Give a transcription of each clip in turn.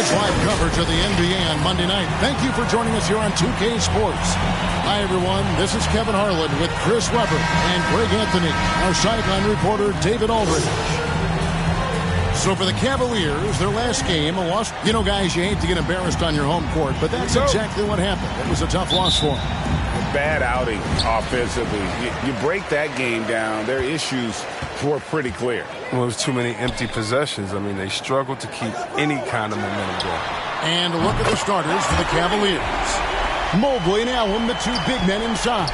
It's live coverage of the NBA on Monday night. Thank you for joining us here on 2K Sports. Hi, everyone. This is Kevin Harlan with Chris Webber and Greg Anthony. Our sideline reporter, David Aldridge. So for the Cavaliers, their last game, a loss. You know, guys, you hate to get embarrassed on your home court, but that's exactly what happened. It was a tough loss for them. Bad outing offensively. You break that game down, their issues were pretty clear. Well, it was too many empty possessions. I mean, they struggled to keep any kind of momentum going. And look at the starters for the Cavaliers. Mobley and Allen, the two big men inside.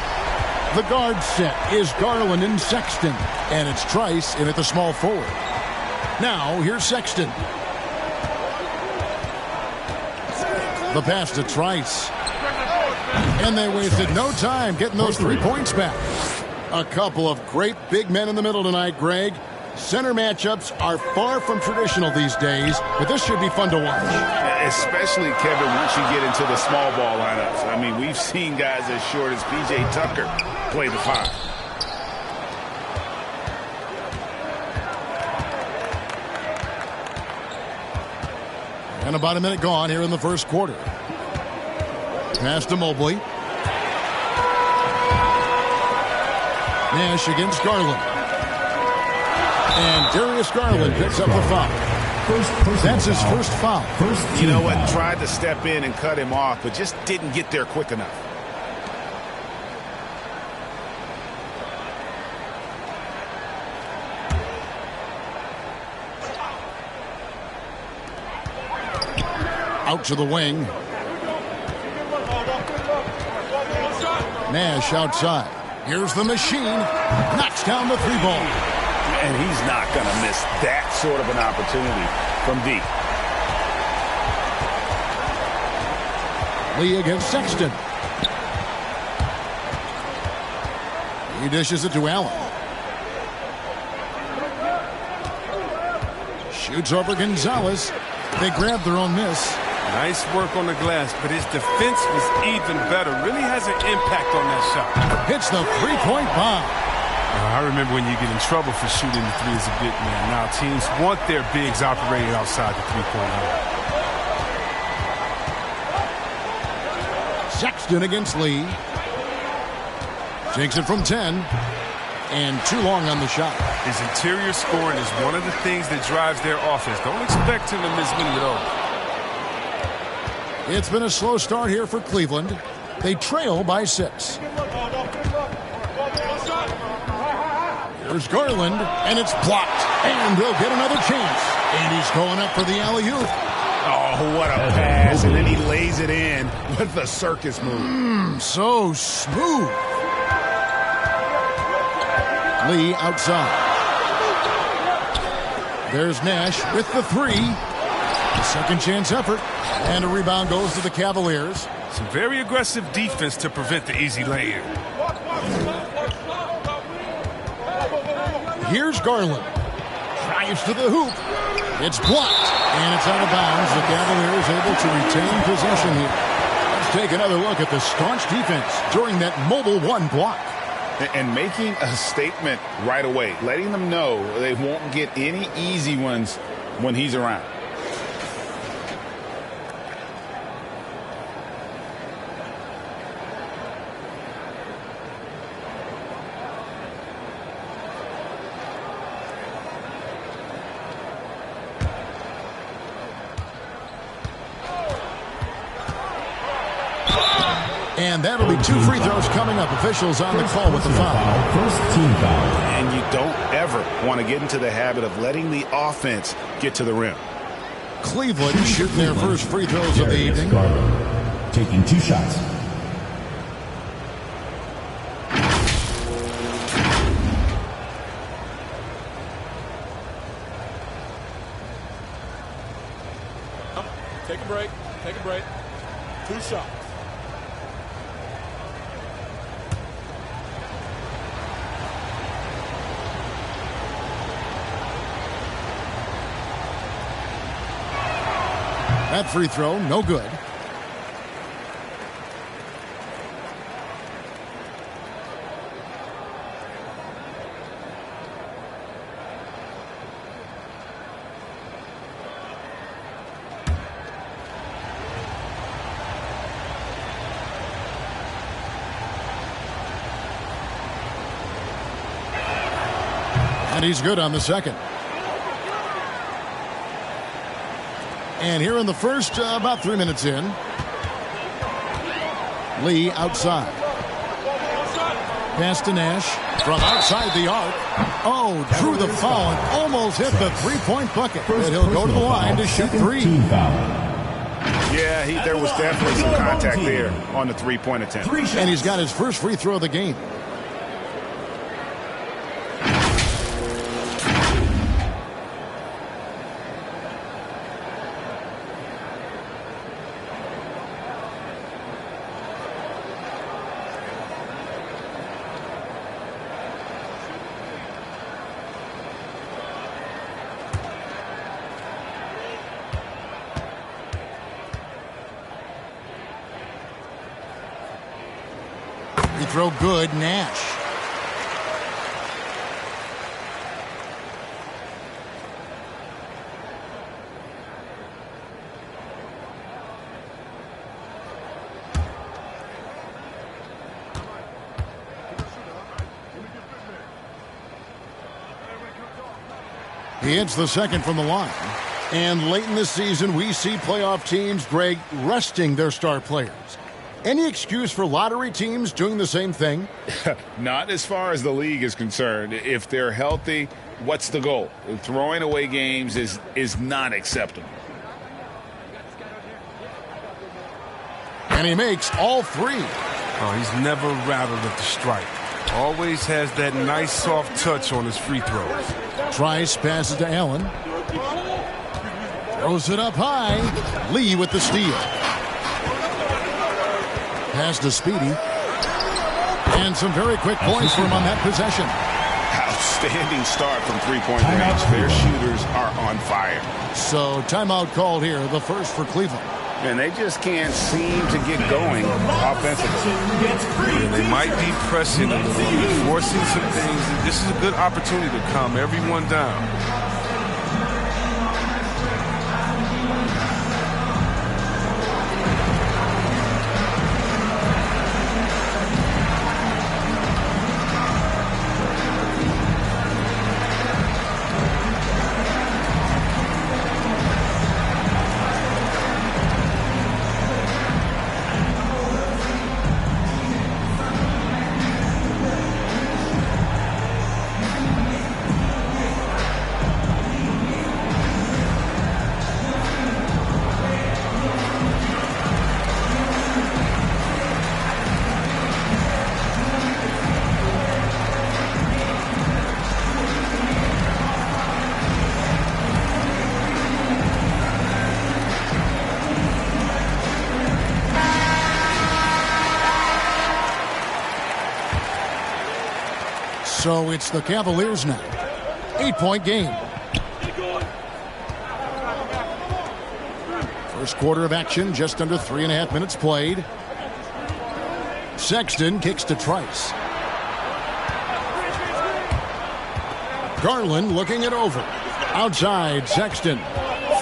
The guard set is Garland and Sexton. And it's Trice in at the small forward. Now, here's Sexton. The pass to Trice. And they wasted no time getting those 3 points back. A couple of great big men in the middle tonight, Greg. Center matchups are far from traditional these days, but this should be fun to watch. Especially, Kevin, once you get into the small ball lineups. I mean, we've seen guys as short as P.J. Tucker play the 5. And about a minute gone here in the first quarter. Pass to Mobley. Nash against Garland. And Darius Garland picks up the foul. That's his first foul. You know what? Tried to step in and cut him off, but just didn't get there quick enough. Out to the wing. Nash outside. Here's the machine. Knocks down the 3-ball. And he's not going to miss that sort of an opportunity from deep. Lee against Sexton. He dishes it to Allen. Shoots over Gonzalez. They grab their own miss. Nice work on the glass, but his defense was even better. Really has an impact on that shot. Hits the 3-point bomb. I remember when you get in trouble for shooting the 3 as a big man. Now teams want their bigs operating outside the 3-point line. Sexton against Lee. Takes it from 10. And too long on the shot. His interior scoring is one of the things that drives their offense. Don't expect him to miss many of those. It's been a slow start here for Cleveland. They trail by 6. Here's Garland, and it's blocked. And they'll get another chance. And he's going up for the alley-oop. Oh, what a pass. And then he lays it in with the circus move. So smooth. Lee outside. There's Nash with the 3. A second chance effort. And a rebound goes to the Cavaliers. Some very aggressive defense to prevent the easy lay-in. Here's Garland. Drives to the hoop. It's blocked. And it's out of bounds. The Cavaliers able to retain possession here. Let's take another look at the staunch defense during that mobile 1 block. And making a statement right away. Letting them know they won't get any easy ones when he's around. And that'll be 2 free throws coming up. Officials on the call with the foul. First team foul. And you don't ever want to get into the habit of letting the offense get to the rim. Cleveland shooting their first free throws of the evening. Taking 2 shots. Take a break. Take a break. 2 shots. That free throw, no good. And he's good on the second. And here in the first, about 3 minutes in. Lee outside. Pass to Nash from outside the arc. Oh, drew the foul and almost hit the three-point bucket. And he'll go to the line to shoot three. Yeah, there was definitely some contact there on the three-point attempt. And he's got his first free throw of the game. Throw good, Nash. He hits the second from the line. And late in the season, we see playoff teams, Greg, resting their star players. Any excuse for lottery teams doing the same thing? Not as far as the league is concerned. If they're healthy, what's the goal? Throwing away games is not acceptable. And he makes all three. Oh, he's never rattled at the strike. Always has that nice soft touch on his free throws. Trice passes to Allen. Throws it up high. Lee with the steal. Pass to Speedy. And some very quick points for him on that possession. Outstanding start from three-point range. Their shooters are on fire. So timeout called here, the first for Cleveland. And they just can't seem to get going offensively. They might be pressing a little bit, forcing some things. This is a good opportunity to calm everyone down. So it's the Cavaliers now. 8-point game. First quarter of action, just under 3.5 minutes played. Sexton kicks to Trice. Garland looking it over. Outside, Sexton.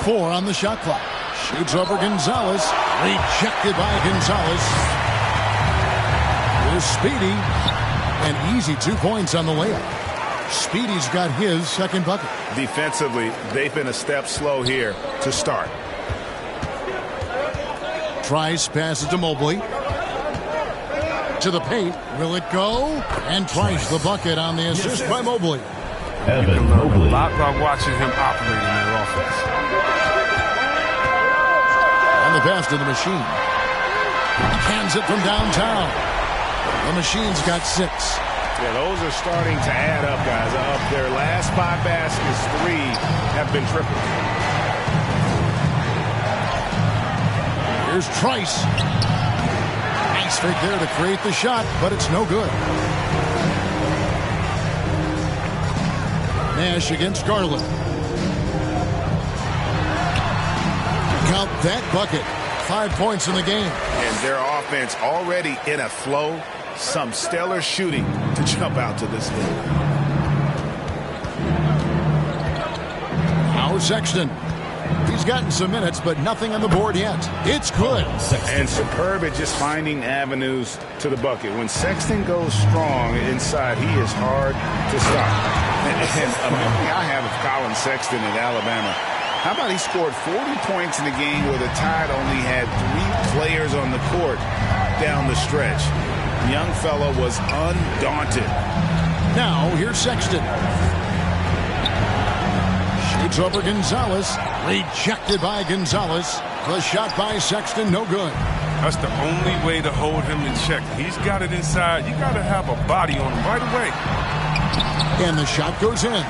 4 on the shot clock. Shoots over Gonzalez. Rejected by Gonzalez. Here's Speedy. An easy 2 points on the layup. Speedy's got his second bucket. Defensively, they've been a step slow here to start. Trice passes to Mobley. To the paint. Will it go? And Trice the bucket on the assist by Mobley. You can learn a lot by watching him operate in their offense. And the pass to the Machine. Hands it from downtown. The Machine's got 6. Yeah, those are starting to add up, guys. Up their last 5 baskets, 3 have been triple. Here's Trice. Nice fake there to create the shot, but it's no good. Nash against Garland. Count that bucket. 5 points in the game. And their offense already in a flow. Some stellar shooting to jump out to this lead. Now Sexton. He's gotten some minutes, but nothing on the board yet. It's good. And superb at just finding avenues to the bucket. When Sexton goes strong inside, he is hard to stop. And a memory I have of Colin Sexton at Alabama. How about he scored 40 points in the game where the Tide only had 3 players on the court down the stretch. The young fella was undaunted. Now, here's Sexton. Shoots over Gonzalez. Rejected by Gonzalez. The shot by Sexton, no good. That's the only way to hold him in check. He's got it inside. You got to have a body on him right away. And the shot goes in.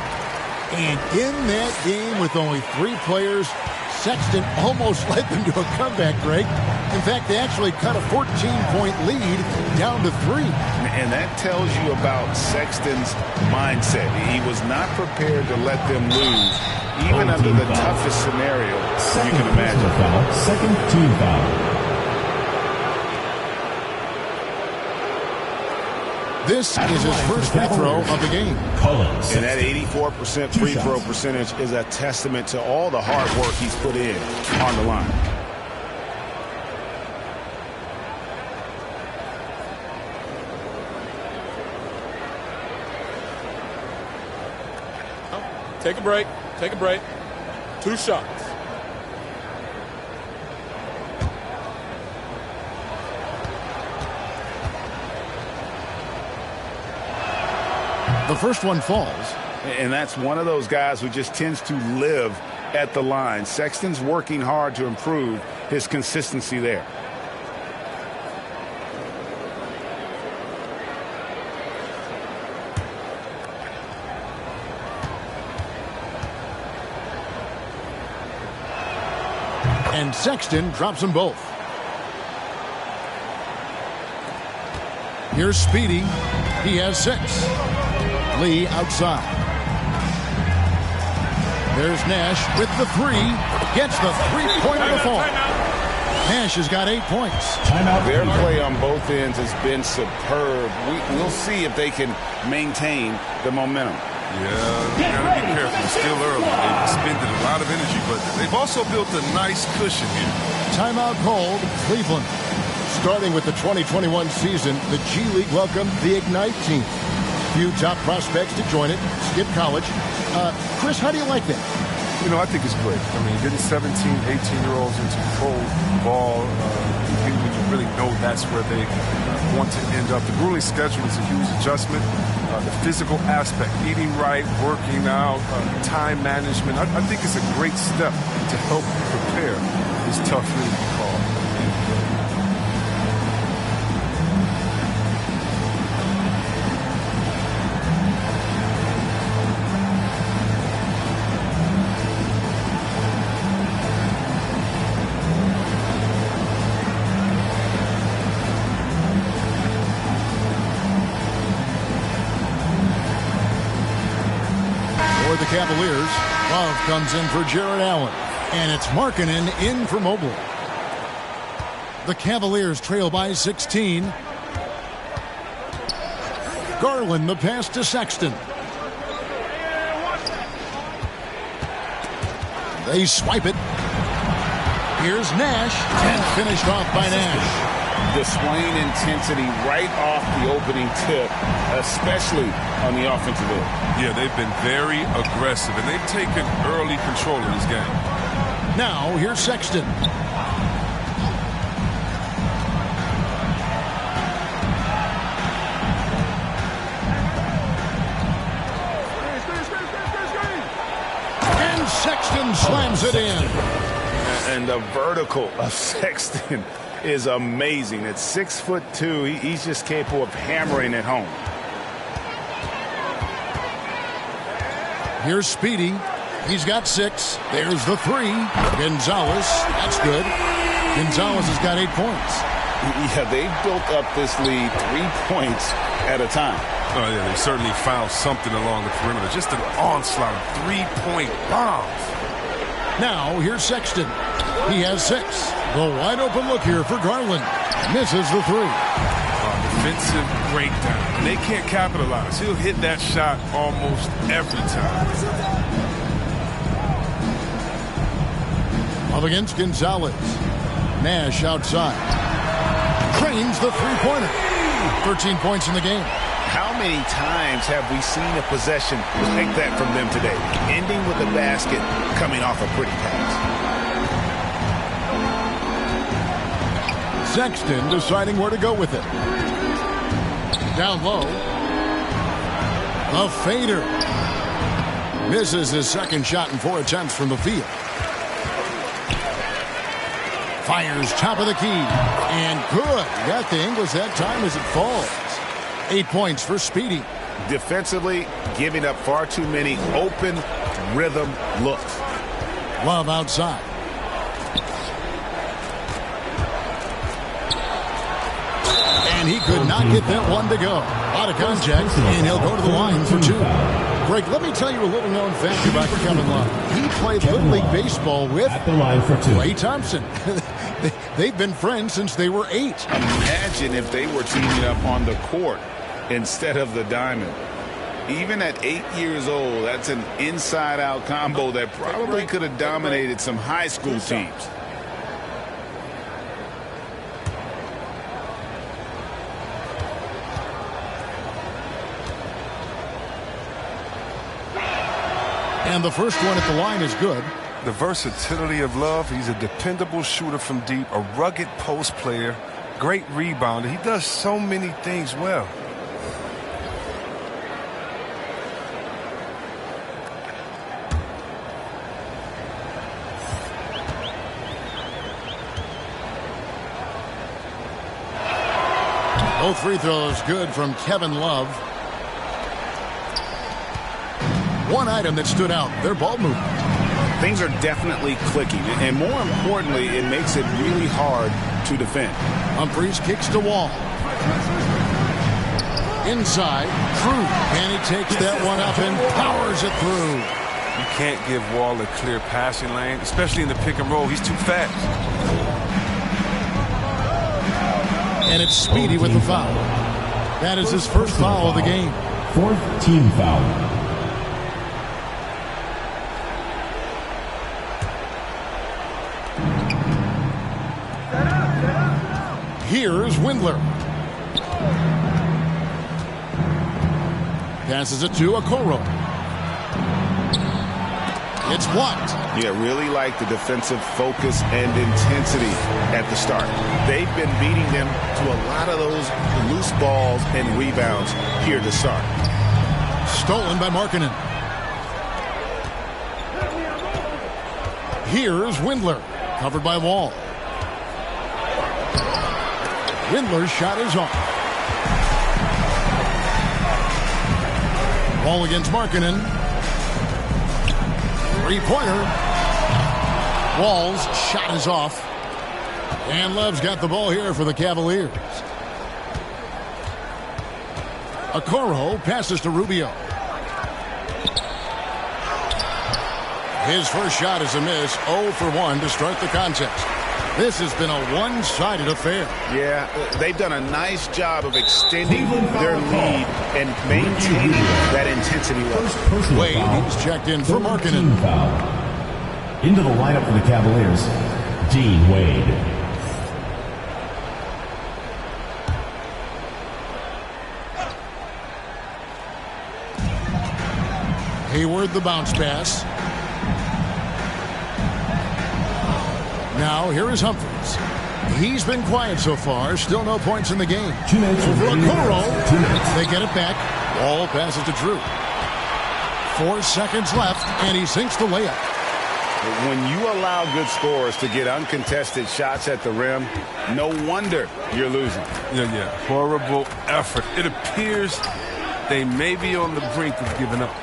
And in that game with only 3 players, Sexton almost led them to a comeback, Greg. In fact, they actually cut a 14-point lead down to 3. And that tells you about Sexton's mindset. He was not prepared to let them lose, even under the toughest scenario you can imagine. Second team foul. This is his first free throw of the game. And that 84% free throw percentage is a testament to all the hard work he's put in on the line. Take a break. Take a break. 2 shots. The first one falls. And that's one of those guys who just tends to live at the line. Sexton's working hard to improve his consistency there. And Sexton drops them both. Here's Speedy. He has 6. Lee outside. There's Nash with the 3. Gets the 3-pointer to fall. Nash has got 8 points. Their play on both ends has been superb. We'll see if they can maintain the momentum. Yeah, you got to be careful. It's still early. They've expended a lot of energy, but they've also built a nice cushion here. Timeout called Cleveland. Starting with the 2021 season, the G League welcomed the Ignite team. Few top prospects to join it. Skip college. Chris, how do you like that? You know, I think it's great. I mean, getting 17, 18-year-olds into pro ball, when you really know that's where they want to end up. The grueling schedule is a huge adjustment. The physical aspect, eating right, working out, time management. I think it's a great step to help prepare this tough league call. For the Cavaliers, Love comes in for Jared Allen. And it's Markkanen in for Mobley. The Cavaliers trail by 16. Garland the pass to Sexton. They swipe it. Here's Nash. And finished off by Nash. Displaying intensity right off the opening tip, especially on the offensive end. Yeah, they've been very aggressive, and they've taken early control of this game. Now, here's Sexton. And Sexton slams it in. And the vertical of Sexton is amazing. At 6'2", he's just capable of hammering it home. Here's Speedy. He's got 6. There's the 3. Gonzalez. That's good. Gonzalez has got 8 points. Yeah, they've built up this lead 3 points at a time. Oh, yeah, they certainly found something along the perimeter. Just an onslaught of 3-point bombs. Now, here's Sexton. He has 6. The wide open look here for Garland. Misses the 3. Defensive breakdown. They can't capitalize. He'll hit that shot almost every time. Love against Gonzalez. Nash outside. Trains the three-pointer. 13 points in the game. How many times have we seen a possession like that from them today? Ending with a basket, coming off a pretty pass. Sexton deciding where to go with it. Down low. A fader. Misses his second shot in 4 attempts from the field. Fires top of the key. And good. Got the Ingles that time as it falls. 8 points for Speedy. Defensively, giving up far too many open rhythm looks. Love outside. And he could not get that one to go. Out of contact, and he'll go to the line for 2. Greg, let me tell you a little known fact about Kevin Love. He played Little League Baseball with At the line for 2. Ray Thompson. They've been friends since they were 8. Imagine if they were teaming up on the court instead of the diamond. Even at 8 years old, that's an inside-out combo that probably could have dominated some high school teams. And the first one at the line is good. The versatility of Love, he's a dependable shooter from deep, a rugged post player, great rebounder. He does so many things well. Both free throws good from Kevin Love. One item that stood out, their ball movement. Things are definitely clicking, and more importantly, it makes it really hard to defend. Humphries kicks to Wall. Inside, through, and he takes that one up and powers it through. You can't give Wall a clear passing lane, especially in the pick and roll. He's too fast. And it's Speedy with the foul. That is his first foul of the game. 4th team foul. Here's Windler. Passes it to Okoro. It's blocked. Yeah, really like the defensive focus and intensity at the start. They've been beating them to a lot of those loose balls and rebounds here to start. Stolen by Markkanen. Here's Windler. Covered by Wall. Windler's shot is off. Wall against Markkanen. Three-pointer. Wall's shot is off. And Love's got the ball here for the Cavaliers. Okoro passes to Rubio. His first shot is a miss. 0 for 1 to start the contest. This has been a one-sided affair. Yeah, they've done a nice job of extending their lead and maintaining that intensity level. Wade, he's checked in for Markkanen. Into the lineup for the Cavaliers, Dean Wade. Hayward the bounce pass. Now here is Humphries. He's been quiet so far. Still no points in the game. 2 minutes. Over Okoro. 2 minutes. They get it back. Wall passes to Drew. 4 seconds left, and he sinks the layup. When you allow good scorers to get uncontested shots at the rim, no wonder you're losing. Yeah. Horrible effort. It appears they may be on the brink of giving up.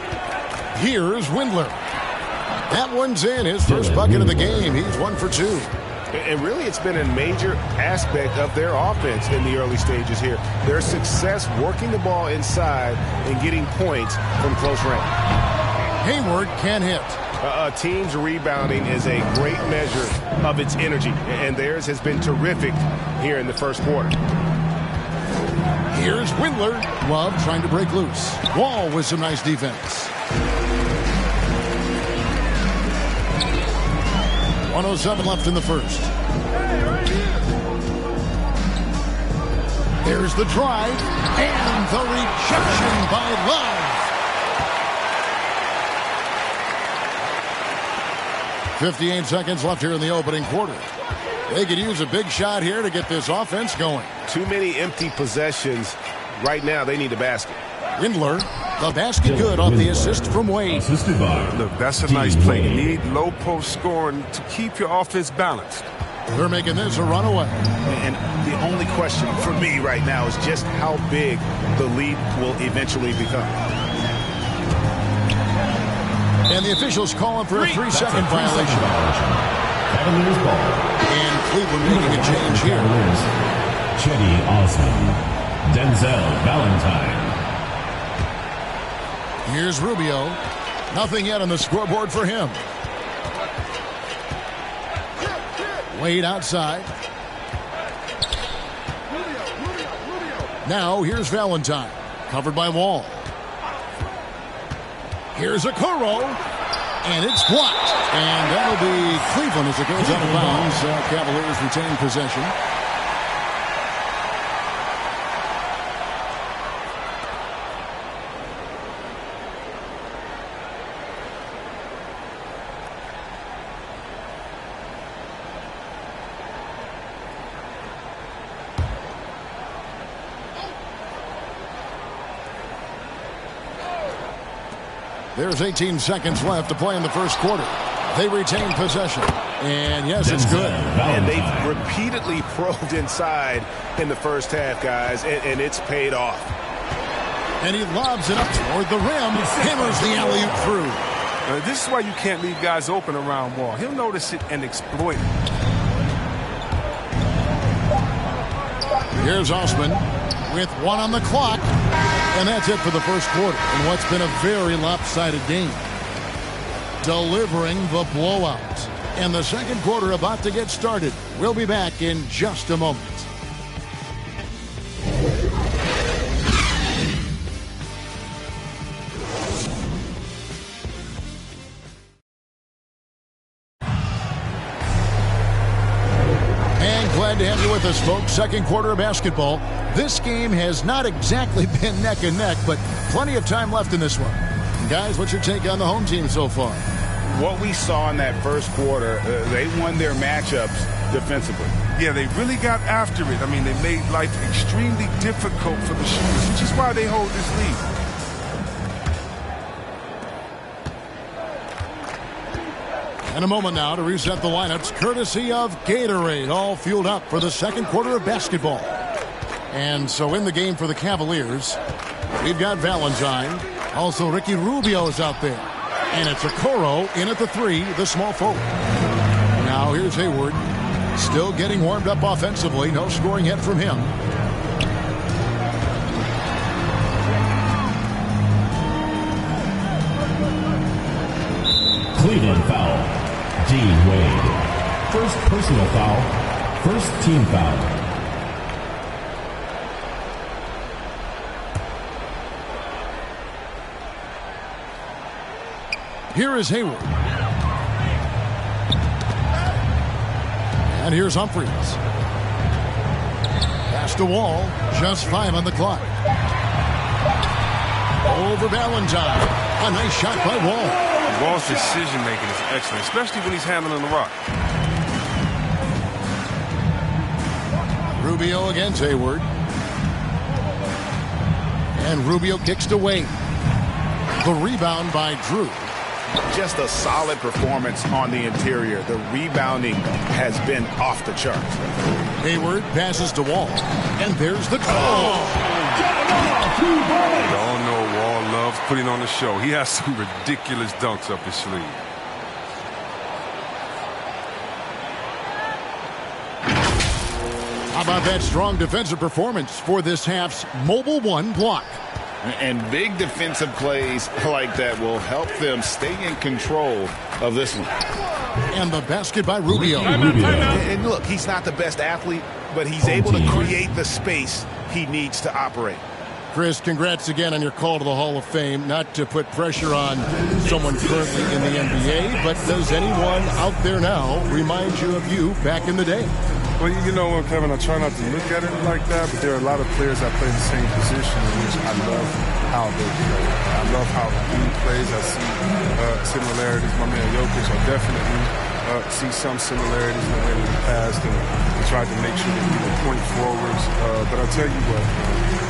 Here's Windler. That one's in. His first bucket of the game. He's 1 for 2. And really, it's been a major aspect of their offense in the early stages here. Their success working the ball inside and getting points from close range. Hayward can hit. A team's rebounding is a great measure of its energy, and theirs has been terrific here in the first quarter. Here's Windler. Love trying to break loose. Wall with some nice defense. 1:07 left in the first. Here's the drive and the rejection by Love. 58 seconds left here in the opening quarter. They could use a big shot here to get this offense going. Too many empty possessions. Right now, they need a basket. Windler, the basket good off the assist from Wade. Assisted by Look, that's a nice play. You need low post scoring to keep your offense balanced. They're making this a runaway. And the only question for me right now is just how big the lead will eventually become. And the officials calling for a 3-second violation. Cavaliers ball. And Cleveland making a change here. Cavaliers. Chetty Osman. Denzel Valentine. Here's Rubio. Nothing yet on the scoreboard for him. Wade outside. Now here's Valentine. Covered by Wall. Here's Okoro. And it's blocked. And that'll be Cleveland as it goes out of bounds. Cavaliers retain possession. There's 18 seconds left to play in the first quarter. They retain possession. And yes, it's good. And they've repeatedly probed inside in the first half, guys, and it's paid off. And he lobs it up toward the rim. Hammers the alley-oop through. This is why you can't leave guys open around Wall. He'll notice it and exploit it. Here's Osman with 1 on the clock. And that's it for the first quarter in what's been a very lopsided game. Delivering the blowout. And the second quarter about to get started. We'll be back in just a moment. Glad to have you with us, folks. Second quarter of basketball. This game has not exactly been neck and neck, but plenty of time left in this one. Guys, what's your take on the home team so far? What we saw in that first quarter, they won their matchups defensively. Yeah, they really got after it. I mean, they made life extremely difficult for the shooters, which is why they hold this lead. In a moment now to reset the lineups, courtesy of Gatorade, all fueled up for the second quarter of basketball. And so in the game for the Cavaliers, we've got Valentine. Also, Ricky Rubio is out there. And it's Okoro in at the 3, the small forward. Now here's Hayward, still getting warmed up offensively. No scoring yet from him. Cleveland foul. D. Wade. First personal foul. First team foul. Here is Hayward. And here's Humphries. Pass to Wall. Just 5 on the clock. Over Valentine. A nice shot by Wall. Wall's decision-making is excellent, especially when he's handling the rock. Rubio against Hayward. And Rubio kicks to Wade. The rebound by Drew. Just a solid performance on the interior. The rebounding has been off the charts. Hayward passes to Wall. And there's the call. Y'all know Wall loves putting on the show. He has some ridiculous dunks up his sleeve. How about that strong defensive performance for this half's Mobile 1 block? And big defensive plays like that will help them stay in control of this one. And the basket by Rubio. And look, he's not the best athlete, but he's able to create the space he needs to operate. Chris, congrats again on your call to the Hall of Fame. Not to put pressure on someone currently in the NBA, but does anyone out there now remind you of you back in the day? Well, you know, Kevin, I try not to look at it like that, but there are a lot of players that play the same position in which I love how they play. I love how he plays. I see similarities. My man Jokic, I definitely see some similarities in the way that he passed and tried to make sure that he would point forwards. But I'll tell you what,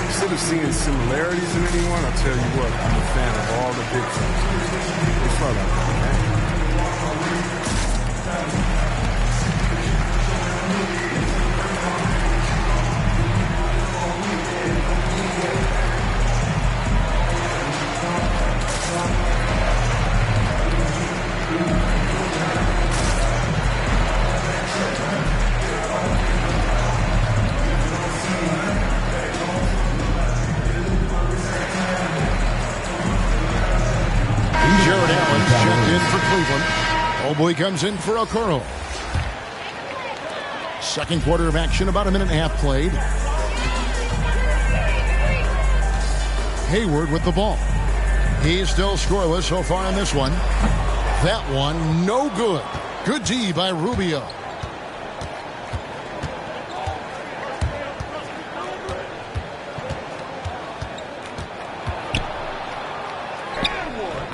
instead of seeing similarities in anyone, I'll tell you what, I'm a fan of all the big things. It's fun out there, man. Boy comes in for Okoro. Second quarter of action, about a minute and a half played. Hayward with the ball. He's still scoreless so far in this one. That one, no good. Good D by Rubio.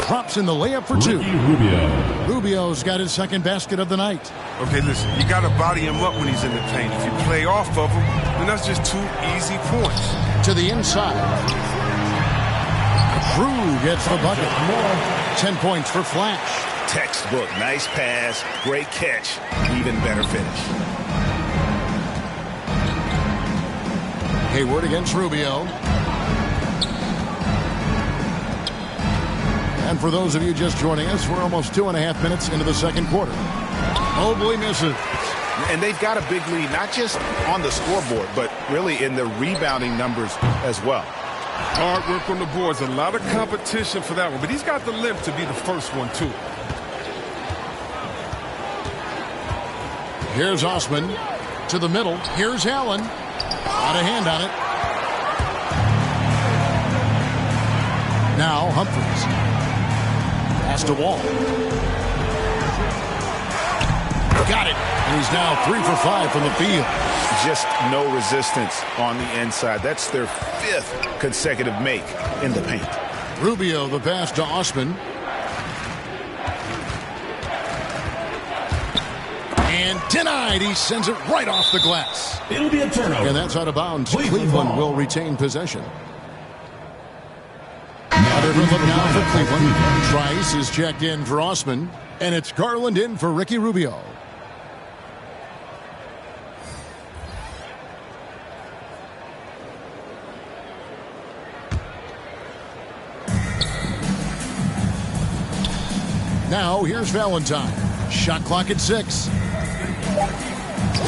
Drops in the layup for two. Rubio's got his second basket of the night. Okay, listen, you got to body him up when he's in the paint. If you play off of him, then that's just 2 easy points. To the inside. Drew gets the bucket. 10 points for Flash. Textbook, nice pass, great catch, even better finish. Hayward against Rubio. And for those of you just joining us, we're almost 2.5 minutes into the second quarter. Mobley misses. And they've got a big lead, not just on the scoreboard, but really in the rebounding numbers as well. Hard work on the boards. A lot of competition for that one. But he's got the limp to be the first one, too. Here's Osman to the middle. Here's Allen. Got a hand on it. Now Humphries. Pass to Wall. Got it. And he's now 3 for 5 from the field. Just no resistance on the inside. That's their 5th consecutive make in the paint. Rubio, the pass to Osman. And denied. He sends it right off the glass. It'll be a turnover. And that's out of bounds. Cleveland will retain possession. Another good look now for Cleveland. Trice is checked in for Osman. And it's Garland in for Ricky Rubio. Now here's Valentine. Shot clock at 6.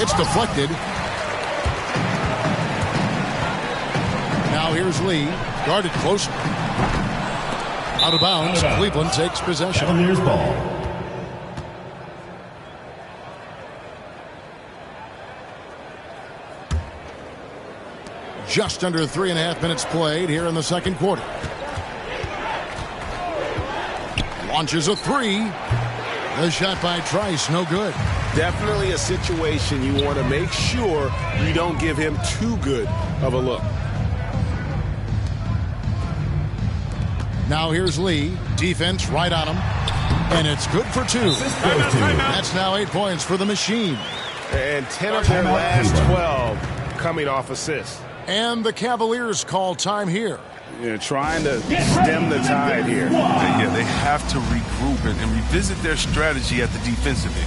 It's deflected. Now here's Lee. Guarded closely. Out of bounds. Cleveland takes possession. Cavaliers ball. Just under 3.5 minutes played here in the second quarter. Launches a 3. The shot by Trice, no good. Definitely a situation you want to make sure you don't give him too good of a look. Now here's Lee. Defense right on him. And it's good for 2. That's now 8 points for the Machine. And 10 of their last 12 coming off assists. And the Cavaliers call time here. Trying to stem the tide here. Yeah, they have to regroup and revisit their strategy at the defensive end.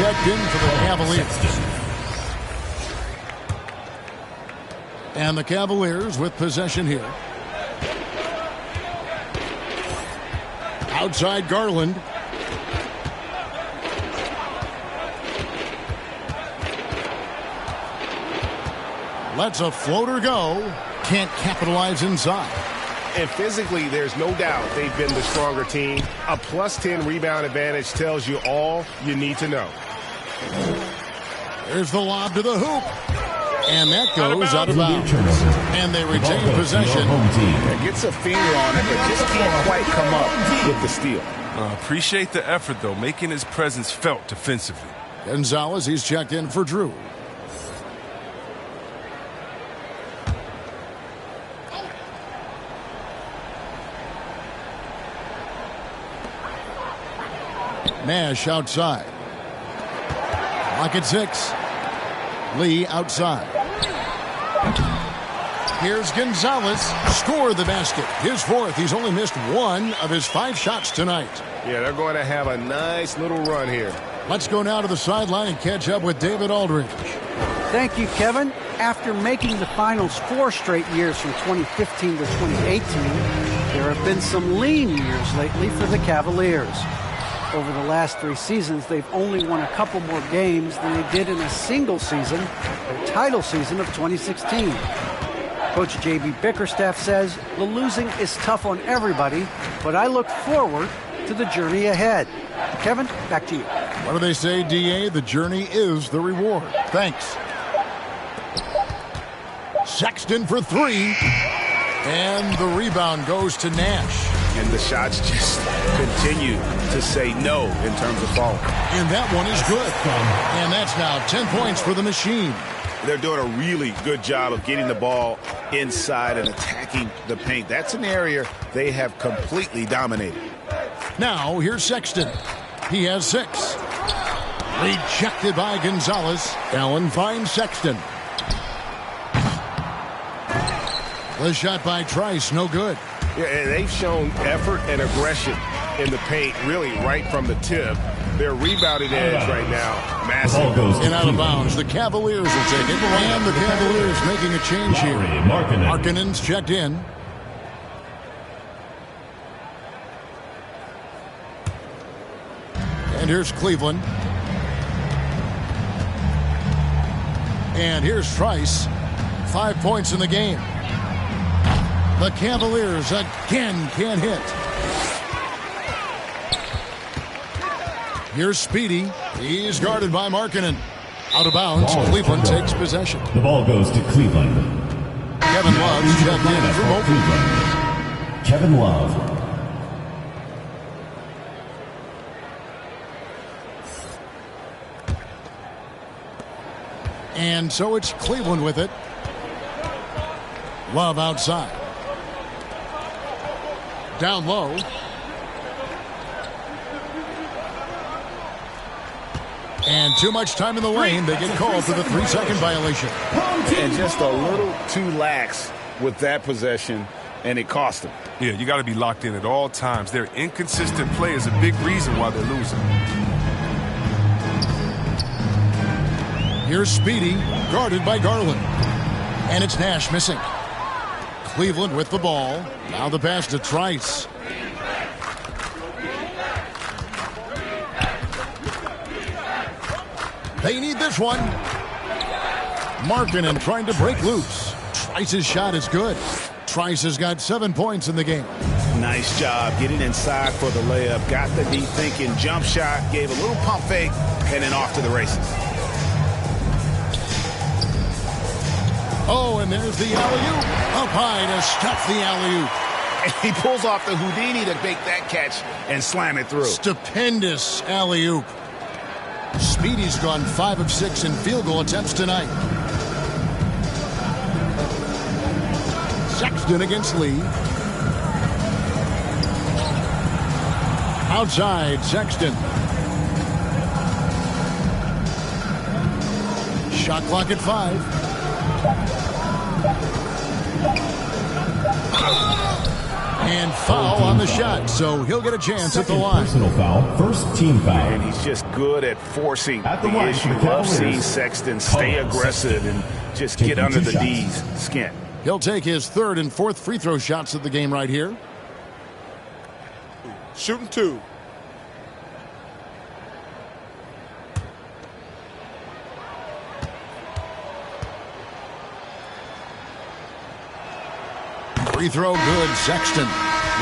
checked in for the Cavaliers. And the Cavaliers with possession here. Outside Garland. Lets a floater go. Can't capitalize inside. And physically, there's no doubt they've been the stronger team. A +10 rebound advantage tells you all you need to know. There's the lob to the hoop. And that goes out of bounds. And they retain possession. It gets a finger on it, but just can't quite come up with the steal. Appreciate the effort, though, making his presence felt defensively. Gonzalez, he's checked in for Drew. Nash outside. Clock at 6. Lee outside. Here's Gonzalez. Score the basket. His 4th. He's only missed 1 of his 5 shots tonight. Yeah, they're going to have a nice little run here. Let's go now to the sideline and catch up with David Aldridge. Thank you, Kevin. After making the finals 4 straight years from 2015 to 2018, there have been some lean years lately for the Cavaliers. Over the last 3 seasons, they've only won a couple more games than they did in a single season, their title season of 2016. Coach J.B. Bickerstaff says the losing is tough on everybody, but I look forward to the journey ahead. Kevin, back to you. What do they say, D.A.? The journey is the reward. Thanks. Sexton for 3. And the rebound goes to Nash. And the shots just continue to say no in terms of falling. And that one is good. And that's now 10 points for the Machine. They're doing a really good job of getting the ball inside and attacking the paint. That's an area they have completely dominated. Now, here's Sexton. He has 6. Rejected by Gonzalez. Allen finds Sexton. The shot by Trice, no good. Yeah, and they've shown effort and aggression in the paint, really right from the tip. Their rebounding edge right now, massive. And out of bounds. The Cavaliers will take it. And the Cavaliers making a change here. Markkanen's checked in. And here's Cleveland. And here's Trice. 5 points in the game. The Cavaliers again can't hit. Here's Speedy. He's guarded by Markkanen. Out of bounds. Cleveland takes possession. The ball goes to Cleveland. Kevin Love's checked in for Cleveland. Kevin Love. And so it's Cleveland with it. Love outside. Down low. And too much time in the lane. They get called for the 3-second violation. And just a little too lax with that possession, and it cost them. Yeah, you got to be locked in at all times. Their inconsistent play is a big reason why they're losing. Here's Speedy, guarded by Garland. And it's Nash missing. Cleveland with the ball. Now the pass to Trice. They need this one. Markkanen trying to break loose. Trice's shot is good. Trice has got 7 points in the game. Nice job getting inside for the layup. Got the deep thinking jump shot. Gave a little pump fake. And then off to the races. Oh, and there's the alley-oop. Up high to stuff the alley-oop. And he pulls off the Houdini to make that catch and slam it through. Stupendous alley-oop. Speedy's gone 5 of 6 in field goal attempts tonight. Sexton against Lee. Outside, Sexton. Shot clock at 5. And foul on the shot, so he'll get a chance at the line. Personal foul, first team foul. And he's just good at forcing At the the line issue. for the Love Cavaliers. seeing Sexton stay Colin aggressive Sexton. and just Taking get under 2 the shots. D's skin. He'll take his third and fourth free throw shots of the game right here. Shooting 2. Free throw good, Sexton.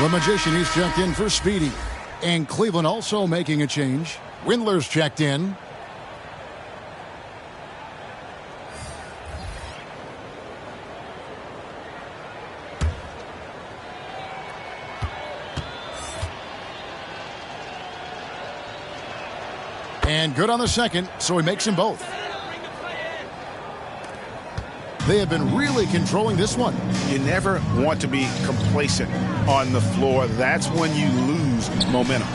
The Magician, he's checked in for Speedy. And Cleveland also making a change. Windler's checked in. And good on the second, so he makes them both. They have been really controlling this one. You never want to be complacent on the floor. That's when you lose momentum.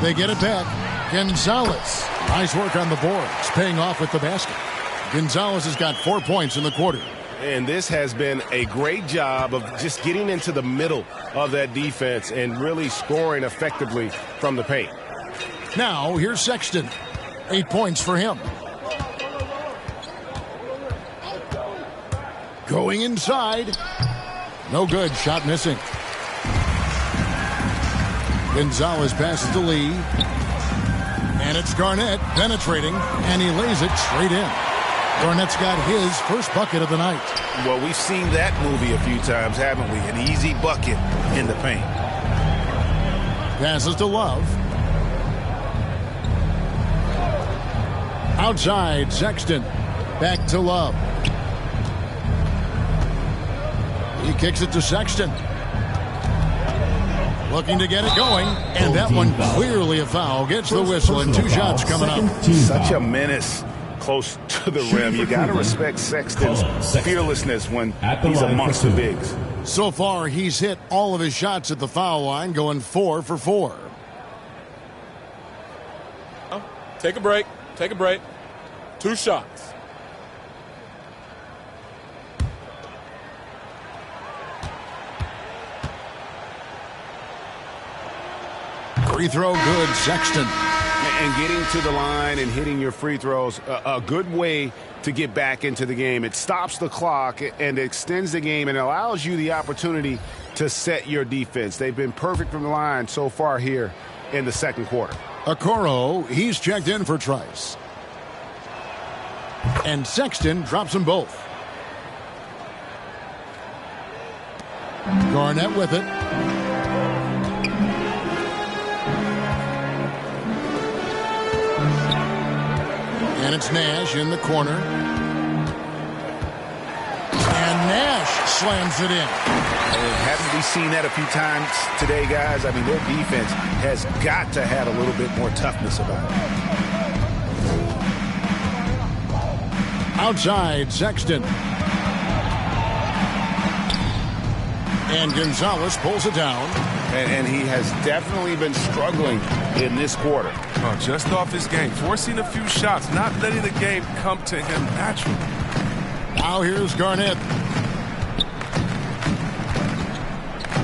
They get it back. Gonzalez. Nice work on the boards, paying off with the basket. Gonzalez has got 4 points in the quarter. And this has been a great job of just getting into the middle of that defense and really scoring effectively from the paint. Now, here's Sexton. 8 points for him. Going inside. No good. Shot missing. Gonzalez passes to Lee. And it's Garnett penetrating. And he lays it straight in. Garnett's got his first bucket of the night. Well, we've seen that movie a few times, haven't we? An easy bucket in the paint. Passes to Love. Outside, Sexton. Back to Love. He kicks it to Sexton. Looking to get it going. And that one clearly a foul. Gets the whistle and 2 shots coming up. Such a menace close to the rim. You got to respect Sexton's fearlessness when he's amongst the bigs. So far, he's hit all of his shots at the foul line, going 4 for 4. Take a break. Take a break. 2 shots. Free throw good, Sexton. And getting to the line and hitting your free throws, a good way to get back into the game. It stops the clock and extends the game and allows you the opportunity to set your defense. They've been perfect from the line so far here in the second quarter. Okoro, he's checked in for Trice. And Sexton drops them both. Garnett with it. And it's Nash in the corner. And Nash slams it in. Haven't we seen that a few times today, guys? I mean, their defense has got to have a little bit more toughness about it. Outside, Sexton. And Gonzalez pulls it down. And he has definitely been struggling in this quarter. Just off his game, forcing a few shots, not letting the game come to him naturally. Now here's Garnett.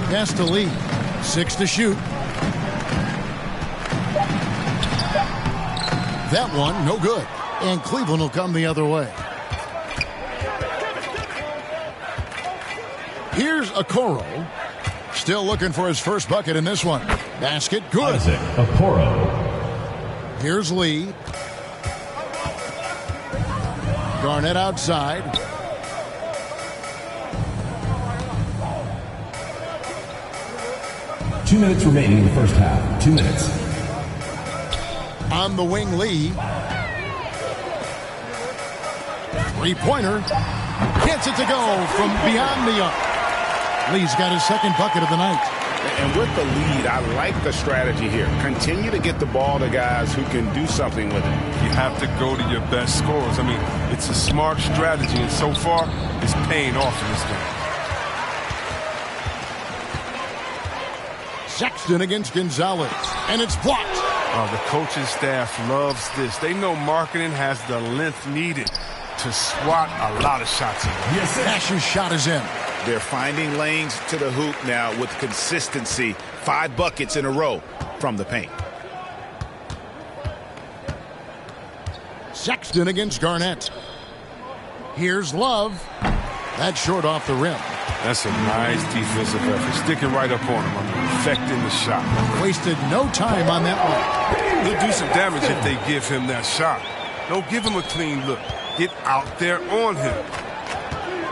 Pass to Lee. 6 to shoot. That one, no good. And Cleveland will come the other way. Here's Okoro. Still looking for his first bucket in this one. Basket, good. Isaac Okoro. Here's Lee. Garnett outside. Two minutes remaining in the first half. 2 minutes. On the wing, Lee. Three-pointer. Gets it to go from beyond the arc. Lee's got his second bucket of the night. And with the lead, I like the strategy here. Continue to get the ball to guys who can do something with it. You have to go to your best scorers. I mean, it's a smart strategy, and so far, it's paying off in this game. Sexton against Gonzalez. And it's blocked. The coaching staff loves this. They know marketing has the length needed to swat a lot of shots away. Yes, Nash's shot is in. They're finding lanes to the hoop now with consistency. 5 buckets in a row from the paint. Sexton against Garnett. Here's Love. That's short off the rim. That's a nice defensive effort. Sticking right up on him. Affecting the shot. Wasted no time on that one. He'll do some damage if they give him that shot. Don't give him a clean look. Get out there on him.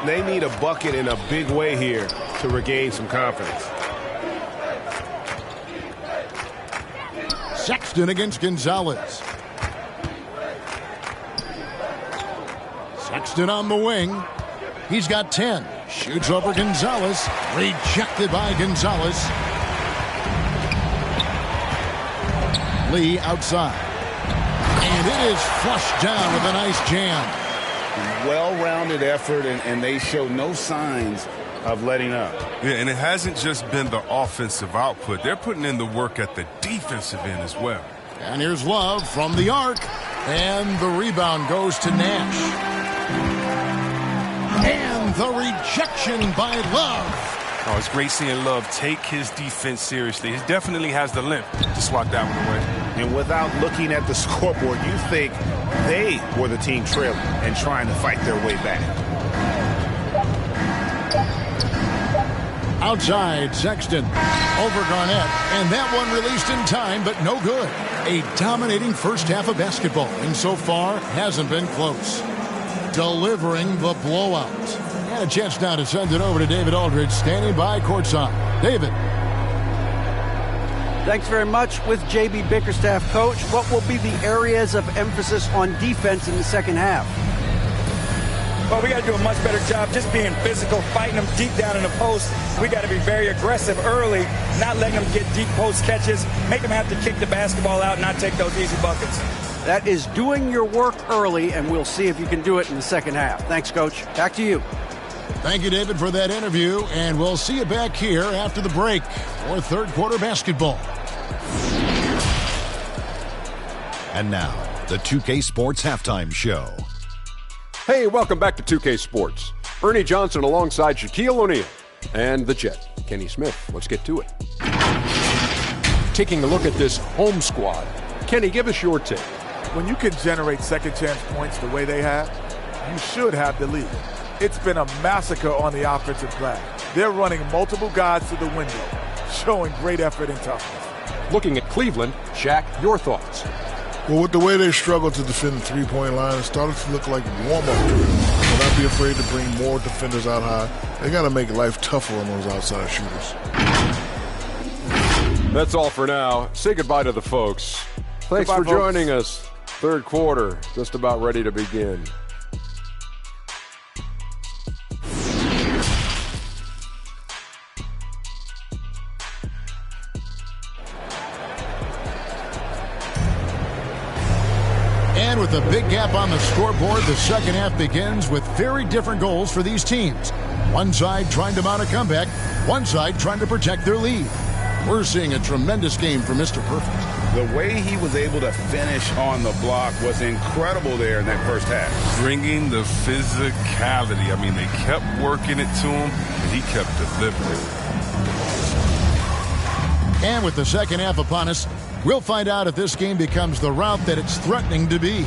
They need a bucket in a big way here to regain some confidence. Sexton against Gonzalez. Sexton on the wing. He's got 10. Shoots over Gonzalez. Rejected by Gonzalez. Lee outside. And it is flushed down with a nice jam. Well-rounded effort, and they show no signs of letting up. Yeah, and it hasn't just been the offensive output. They're putting in the work at the defensive end as well. And here's Love from the arc. And the rebound goes to Nash. And the rejection by Love. Oh, it's great seeing Love take his defense seriously. He definitely has the length to swat that one away. And without looking at the scoreboard, you think they were the team trailing and trying to fight their way back. Outside, Sexton over Garnett. And that one released in time, but no good. A dominating first half of basketball, and so far hasn't been close. Delivering the blowout. And a chance now to send it over to David Aldridge, standing by courtside. David. Thanks very much. With J.B. Bickerstaff, Coach, what will be the areas of emphasis on defense in the second half? Well, we got to do a much better job just being physical, fighting them deep down in the post. We got to be very aggressive early, not letting them get deep post catches, make them have to kick the basketball out and not take those easy buckets. That is doing your work early, and we'll see if you can do it in the second half. Thanks, Coach. Back to you. Thank you, David, for that interview, and we'll see you back here after the break for third quarter basketball. And now, the 2K Sports Halftime Show. Hey, welcome back to 2K Sports. Ernie Johnson alongside Shaquille O'Neal and the Jet, Kenny Smith. Let's get to it. Taking a look at this home squad. Kenny, give us your take. When you can generate second chance points the way they have, you should have the lead. It's been a massacre on the offensive glass. They're running multiple guys to the window, showing great effort and toughness. Looking at Cleveland, Shaq, your thoughts? Well, with the way they struggle to defend the three-point line, it started to look like warm-up drills. Will not be afraid to bring more defenders out high. They got to make life tougher on those outside shooters. That's all for now. Say goodbye to the folks. Thanks for joining us. Third quarter, just about ready to begin. And with a big gap on the scoreboard, the second half begins with very different goals for these teams. One side trying to mount a comeback, one side trying to protect their lead. We're seeing a tremendous game for Mr. Perfect. The way he was able to finish on the block was incredible there in that first half. Bringing the physicality. I mean, they kept working it to him, and he kept delivering. And with the second half upon us, we'll find out if this game becomes the route that it's threatening to be.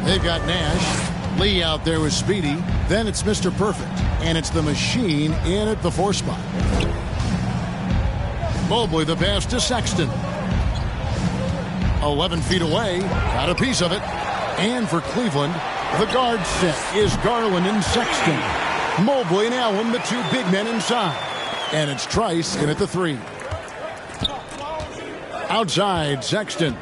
They've got Nash, Lee out there with Speedy, then it's Mr. Perfect, and it's the machine in at the 4 spot. Mobley the pass to Sexton. 11 feet away, got a piece of it. And for Cleveland, the guard set is Garland and Sexton. Mobley and Allen, the two big men inside. And it's Trice in at the 3. Outside, Sexton.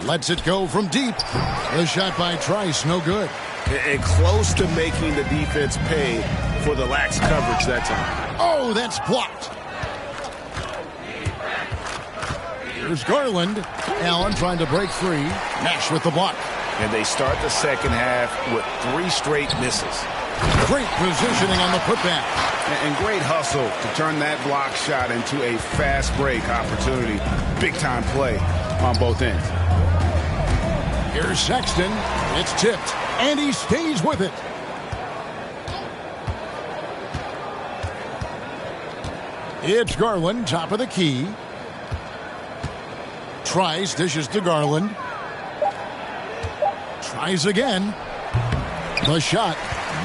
Lets it go from deep. The shot by Trice, no good. And close to making the defense pay for the lax coverage that time. Oh, that's blocked. Here's Garland. Allen trying to break free. Nash with the block. And they start the second half with 3 straight misses. Great positioning on the putback. And great hustle to turn that block shot into a fast break opportunity. Big time play on both ends. Here's Sexton. It's tipped. And he stays with it. It's Garland, top of the key. Tries, dishes to Garland. Tries again. The shot,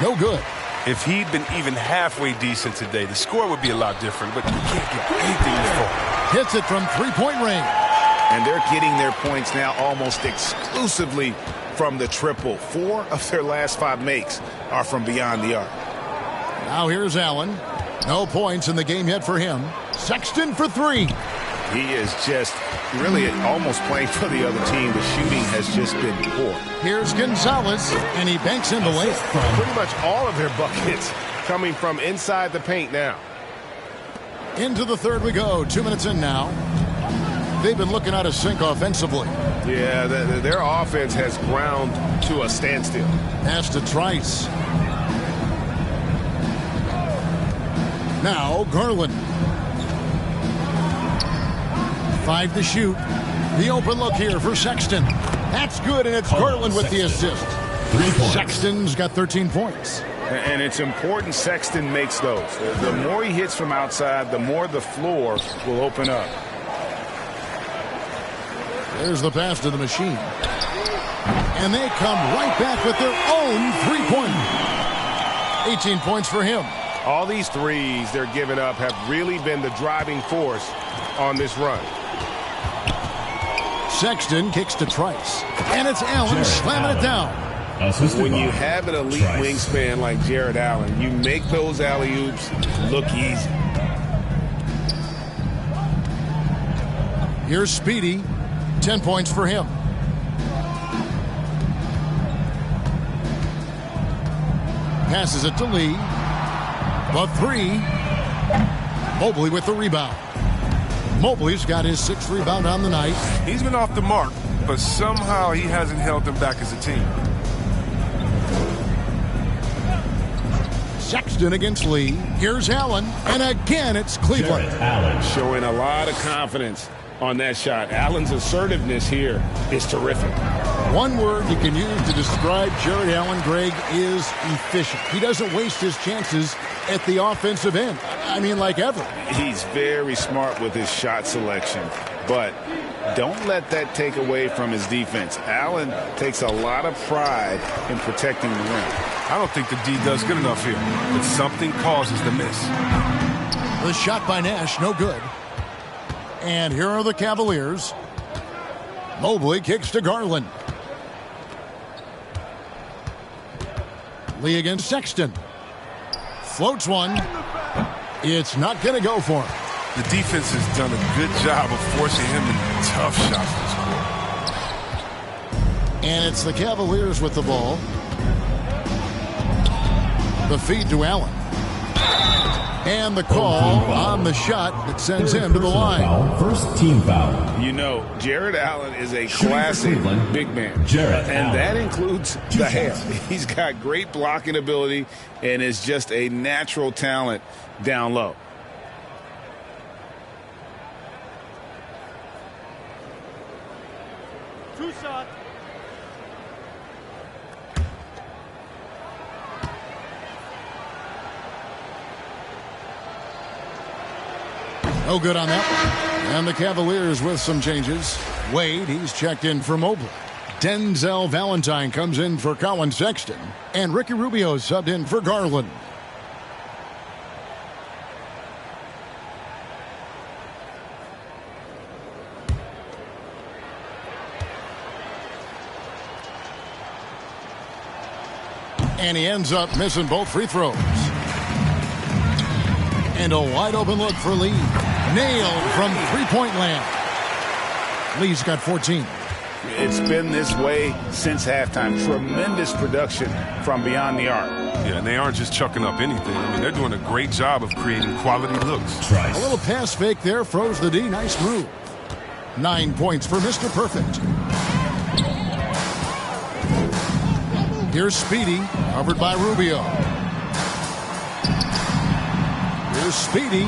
no good. If he'd been even halfway decent today, the score would be a lot different, but you can't get anything to fall. Hits it from three-point range. And they're getting their points now almost exclusively from the triple. 4 of their last 5 makes are from beyond the arc. Now here's Allen. No points in the game yet for him. Sexton for 3. He is just really almost playing for the other team. The shooting has just been poor. Here's Gonzalez, and he banks in the layup. Pretty much all of their buckets coming from inside the paint now. Into the third we go. 2 minutes in now. They've been looking out of sync offensively. Yeah, their offense has ground to a standstill. Pass to Trice. Now Garland. 5 to shoot. The open look here for Sexton. That's good, and it's Garland with the assist. Sexton's got 13 points. And it's important Sexton makes those. The more he hits from outside, the more the floor will open up. There's the pass to the machine. And they come right back with their own three-pointer. 18 points for him. All these threes they're giving up have really been the driving force on this run. Sexton kicks to Trice. And it's Allen slamming it down. When you have an elite wingspan like Jared Allen, you make those alley-oops look easy. Here's Speedy. 10 points for him. Passes it to Lee. The 3. Mobley with the rebound. Mobley's got his 6th rebound on the night. He's been off the mark, but somehow he hasn't held them back as a team. Sexton against Lee. Here's Allen. And again, it's Cleveland. Allen showing a lot of confidence on that shot. Allen's assertiveness here is terrific. One word you can use to describe Jared Allen, Greg, is efficient. He doesn't waste his chances at the offensive end. I mean, like ever. He's very smart with his shot selection, but don't let that take away from his defense. Allen takes a lot of pride in protecting the rim. I don't think the D does good enough here, but something causes the miss. The shot by Nash, no good. And here are the Cavaliers. Mobley kicks to Garland. Lee against Sexton. Floats one. It's not going to go for him. The defense has done a good job of forcing him into tough shots this quarter. And it's the Cavaliers with the ball. The feed to Allen. And the call on the shot that sends him to the line. First team foul. You know, Jared Allen is a classic big man. And that includes the hair. He's got great blocking ability and is just a natural talent down low. Two shots. No good on that one. And the Cavaliers with some changes. Wade, he's checked in for Mobley. Denzel Valentine comes in for Colin Sexton. And Ricky Rubio subbed in for Garland. And he ends up missing both free throws. And a wide open look for Lee. Nailed from three-point land. Lee's got 14. It's been this way since halftime. Tremendous production from beyond the arc. Yeah, and they aren't just chucking up anything. I mean, they're doing a great job of creating quality looks. A little pass fake there, froze the D. Nice move. 9 points for Mr. Perfect. Here's Speedy, covered by Rubio. Here's Speedy,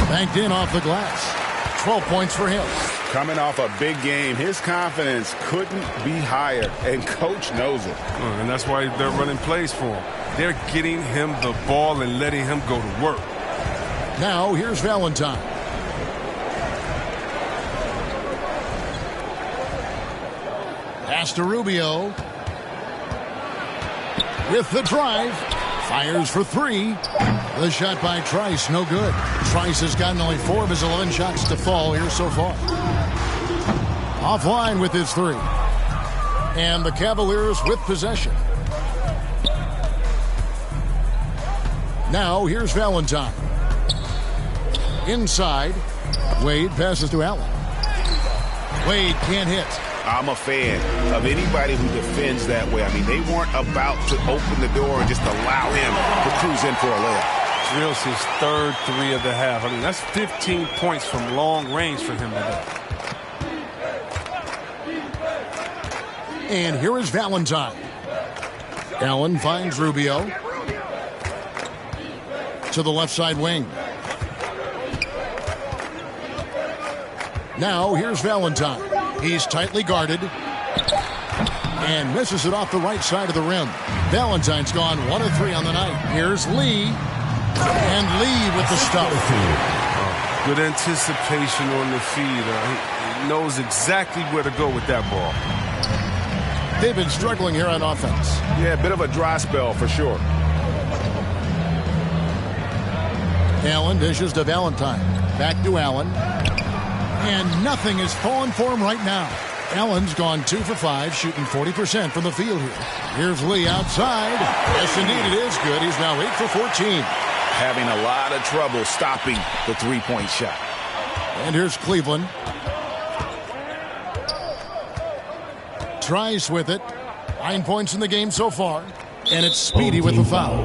banked in off the glass. 12 points for him. Coming off a big game, his confidence couldn't be higher, and coach knows it. And that's why they're running plays for him. They're getting him the ball and letting him go to work. Now here's Valentine. Pass to Rubio. With the drive. Fires for three. The shot by Trice, no good. Trice has gotten only 4 of his 11 shots to fall here so far. Offline with his 3. And the Cavaliers with possession. Now here's Valentine. Inside. Wade passes to Allen. Wade can't hit. I'm a fan of anybody who defends that way. I mean, they weren't about to open the door and just allow him to cruise in for a layup. Drills his 3rd 3 of the half. I mean, that's 15 points from long range for him today. And here is Valentine. Allen finds Rubio. To the left side wing. Now here's Valentine. He's tightly guarded. And misses it off the right side of the rim. Valentine's gone 1 of 3 on the night. Here's Lee. And Lee with the stop. Good anticipation on the feed. He knows exactly where to go with that ball. They've been struggling here on offense. Yeah, a bit of a dry spell for sure. Allen dishes to Valentine. Back to Allen. And nothing is falling for him right now. Allen's gone 2 for 5, shooting 40% from the field here. Here's Lee outside. Yes, indeed, it is good. He's now 8 for 14. Having a lot of trouble stopping the three-point shot. And here's Cleveland. Trice with it. 9 points in the game so far. And it's Speedy with the foul.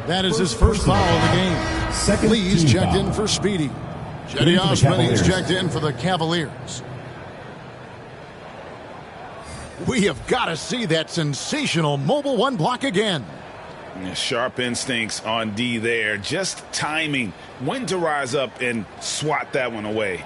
That is his first foul of the game. Lee's checked in for Speedy. Jetty Osman is checked in for the Cavaliers. We have got to see that sensational mobile 1 block again. Sharp instincts on D there. Just timing. When to rise up and swat that one away.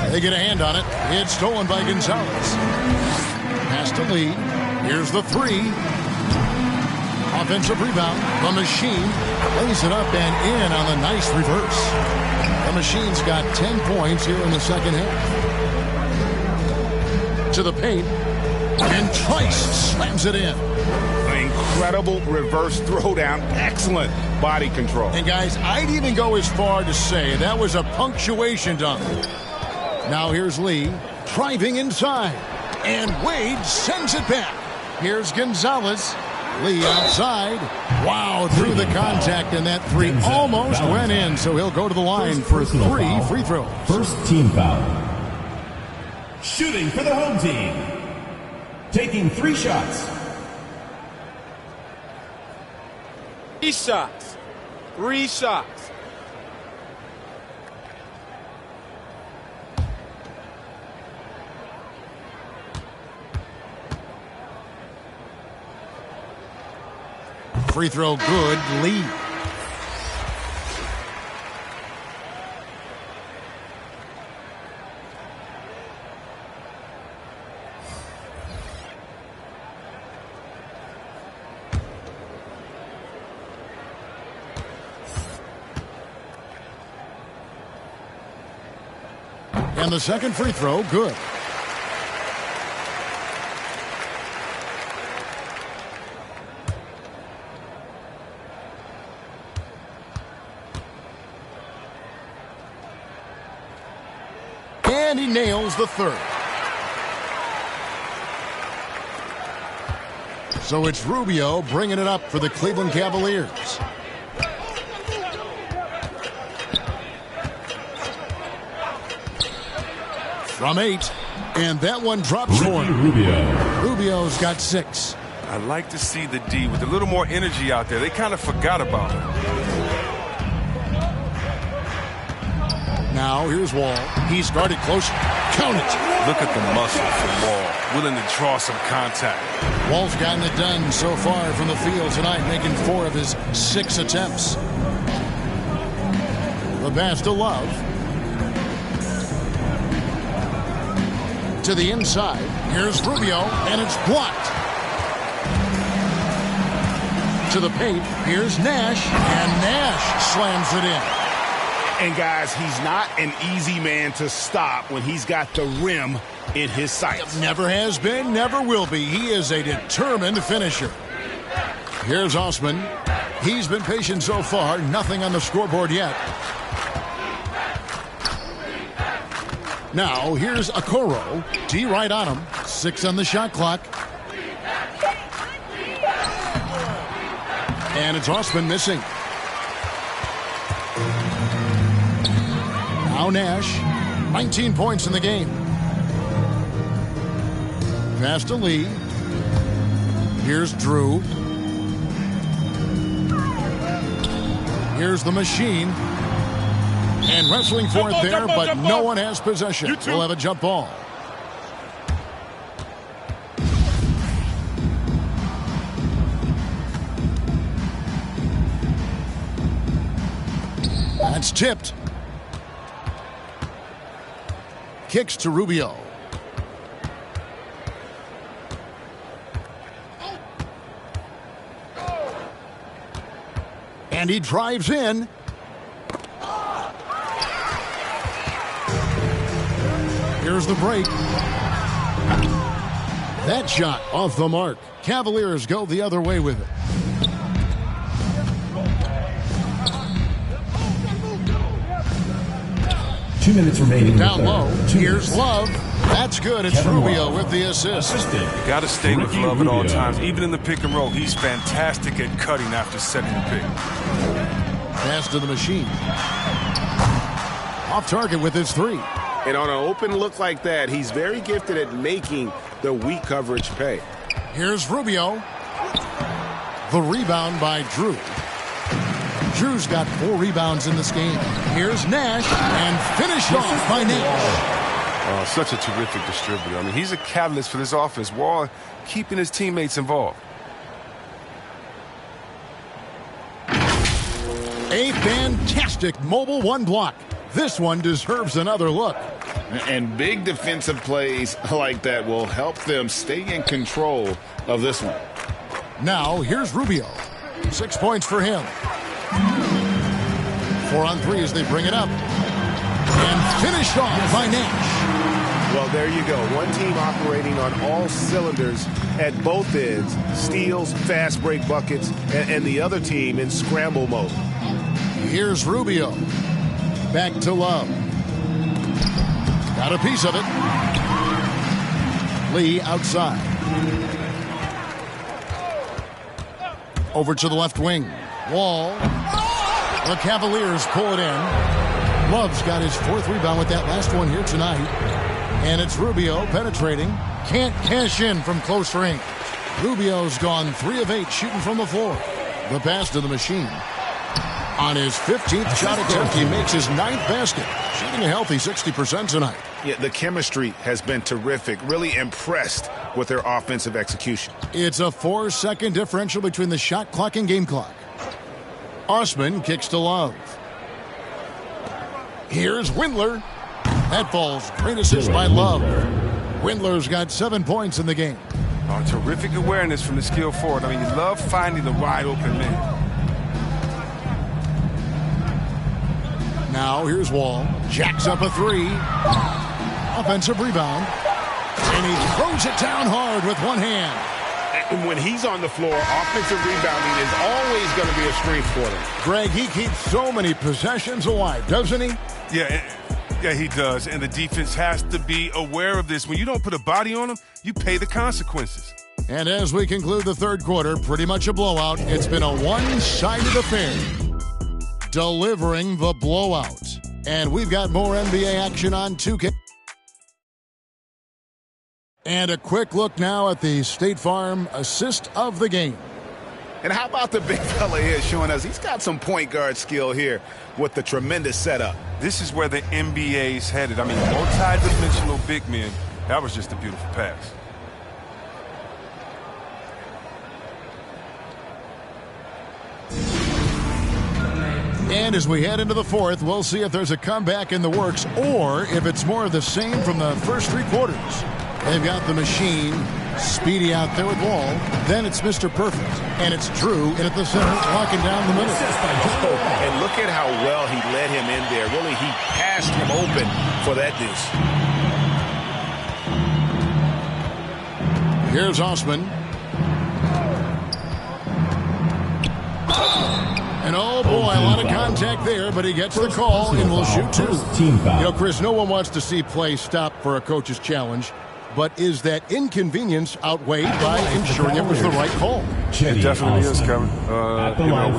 They get a hand on it. It's stolen by Gonzalez. Pass to Lee. Here's the 3. Offensive rebound. The Machine lays it up and in on the nice reverse. The Machine's got 10 points here in the second half. To the paint. And Trice slams it in. An incredible reverse throwdown. Excellent body control. And guys, I'd even go as far to say that was a punctuation dunk. Now here's Lee driving inside. And Wade sends it back. Here's Gonzalez. Lee outside. Wow, through the contact, and that 3 almost went in, so he'll go to the line for 3 free throws. First team foul. Shooting for the home team. Taking 3 shots. 3 shots. 3 shots. Free throw good. Lee. And the second free throw good. And he nails the 3rd. So it's Rubio bringing it up for the Cleveland Cavaliers. From 8. And that one drops short. Rubio's got 6. I like to see the D with a little more energy out there. They kind of forgot about him. Now here's Wall. He's guarded close. Count it. Look at the muscle from Wall. Willing to draw some contact. Wall's gotten it done so far from the field tonight, making 4 of his 6 attempts. The pass to Love. To the inside. Here's Rubio, and it's blocked. To the paint. Here's Nash, and Nash slams it in. And, guys, he's not an easy man to stop when he's got the rim in his sights. Never has been, never will be. He is a determined finisher. Here's Osman. He's been patient so far. Nothing on the scoreboard yet. Now, here's Okoro. D right on him. 6 on the shot clock. And it's Osman missing. Now Nash. 19 points in the game. Pass to Lee. Here's Drew. Here's the machine. And wrestling for it there, but no one has possession. We'll have a jump ball. That's tipped. Kicks to Rubio. And he drives in. Here's the break. That shot off the mark. Cavaliers go the other way with it. Two minutes remaining. Down low. Here's Love. That's good. It's Rubio with the assist. You got to stay with Love at all times. Even in the pick and roll, he's fantastic at cutting after setting the pick. Pass to the machine. Off target with his 3. And on an open look like that, he's very gifted at making the weak coverage pay. Here's Rubio. The rebound by Drew. Drew's got 4 rebounds in this game. Here's Nash, and finished off by Nash. Such a terrific distributor. I mean, he's a catalyst for this offense while keeping his teammates involved. A fantastic mobile 1 block. This one deserves another look. And big defensive plays like that will help them stay in control of this one. Now, here's Rubio. 6 points for him. 4 on 3 as they bring it up. And finished off by Nash. Well, there you go. One team operating on all cylinders at both ends. Steals, fast break buckets, and the other team in scramble mode. Here's Rubio. Back to Love. Got a piece of it. Lee outside. Over to the left wing. Wall. The Cavaliers pull it in. Love's got his 4th rebound with that last one here tonight. And it's Rubio penetrating. Can't cash in from close range. Rubio's gone 3 of 8 shooting from the floor. The pass to the machine. On his 15th shot attempt, he makes his 9th basket. Shooting a healthy 60% tonight. Yeah, the chemistry has been terrific. Really impressed with their offensive execution. It's a 4-second differential between the shot clock and game clock. Osman kicks to Love. Here's Windler. That falls. Great assist by Love. Windler's got 7 points in the game. Terrific awareness from the skill forward. I mean, you love finding the wide open man. Now here's Wall. Jacks up a 3. Offensive rebound. And he throws it down hard with one hand. And when he's on the floor, offensive rebounding is always going to be a strength for them. Greg, he keeps so many possessions alive, doesn't he? Yeah, he does. And the defense has to be aware of this. When you don't put a body on him, you pay the consequences. And as we conclude the 3rd quarter, pretty much a blowout. It's been a one-sided affair. Delivering the blowout. And we've got more NBA action on 2K. And a quick look now at the State Farm assist of the game. And how about the big fella here showing us he's got some point guard skill here with the tremendous setup. This is where the NBA's headed. I mean, multi-dimensional big men. That was just a beautiful pass. And as we head into the fourth, we'll see if there's a comeback in the works or if it's more of the same from the first three quarters. They've got the machine, Speedy out there with Wall. Then it's Mr. Perfect. And it's Drew in at the center, walking down the middle. And look at how well he led him in there. Really, he passed him open for that deuce. Here's Osman. And oh boy, a lot of contact there, but he gets the call and will shoot two. You know, Chris, no one wants to see play stop for a coach's challenge, but is that inconvenience outweighed by ensuring it was the right call? It definitely is, Kevin.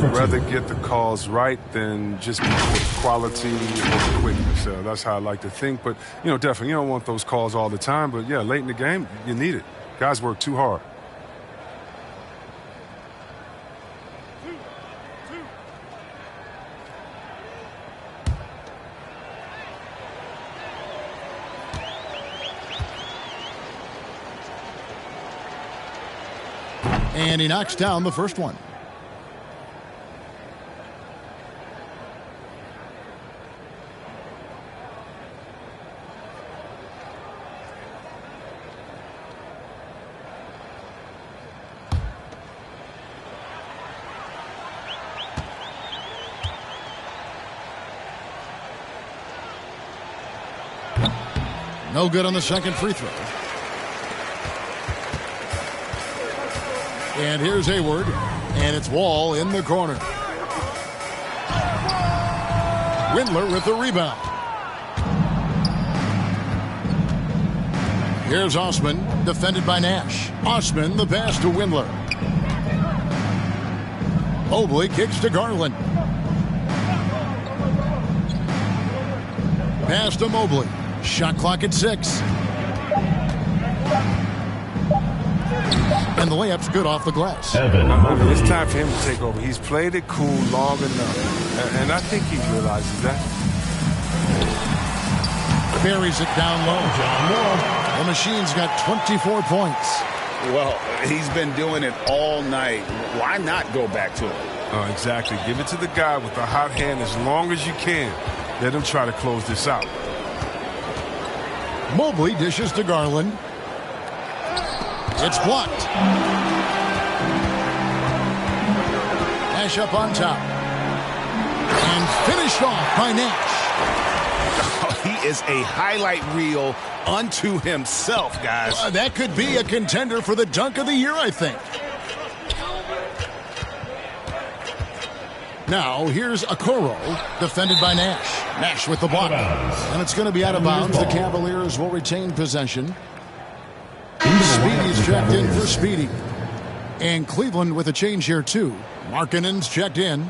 We'd rather get the calls right than just be with quality or quickness. That's how I like to think. But, definitely, you don't want those calls all the time. But, yeah, late in the game, you need it. Guys work too hard. And he knocks down the first one. No good on the second free throw. And here's Hayward, and it's Wall in the corner. Windler with the rebound. Here's Osman, defended by Nash. Osman, the pass to Windler. Mobley kicks to Garland. Pass to Mobley. Shot clock at 6. And the layup's good off the glass. It's time for him to take over. He's played it cool long enough. And I think he realizes that. Buries it down low. The machine's got 24 points. Well, he's been doing it all night. Why not go back to it? Exactly. Give it to the guy with the hot hand as long as you can. Let him try to close this out. Mobley dishes to Garland. It's blocked. Nash up on top. And finished off by Nash. Oh, he is a highlight reel unto himself, guys. That could be a contender for the dunk of the year, I think. Now, here's Okoro, defended by Nash. Nash with the block. And it's going to be out of bounds. The Cavaliers will retain possession. Speedy's checked in for Speedy. And Cleveland with a change here, too. Markkanen's checked in.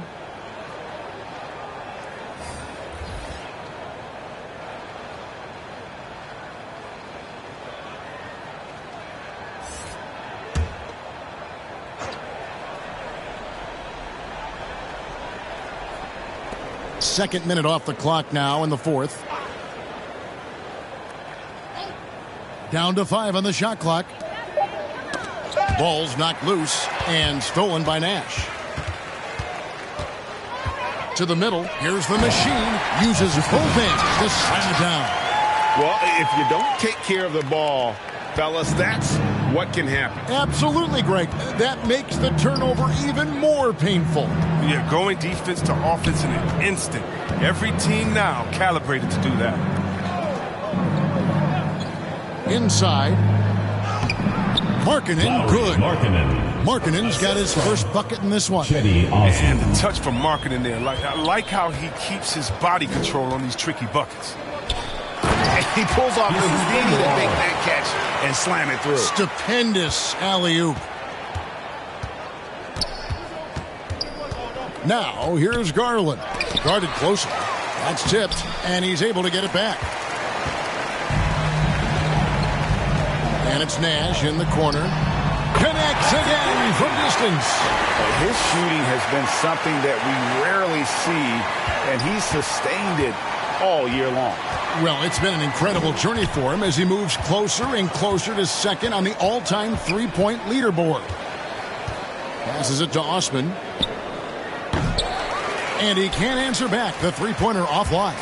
Second minute off the clock now in the fourth. Down to 5 on the shot clock. Ball's knocked loose and stolen by Nash. To the middle. Here's the machine. Uses both hands to slam it down. Well, if you don't take care of the ball, fellas, that's what can happen. Absolutely, Greg. That makes the turnover even more painful. Yeah, going defense to offense in an instant. Every team now calibrated to do that. Inside. Markkanen, good. Markkanen's got his first bucket in this one. And the touch from Markkanen there. I like how he keeps his body control on these tricky buckets. And he pulls off the speed to make that catch and slam it through. Stupendous alley-oop. Now, here's Garland. Guarded closely. That's tipped, and he's able to get it back. And it's Nash in the corner. Connects again from distance. His shooting has been something that we rarely see, and he's sustained it all year long. Well, it's been an incredible journey for him as he moves closer and closer to second on the all-time three-point leaderboard. Passes it to Osman. And he can't answer back. The three-pointer offline.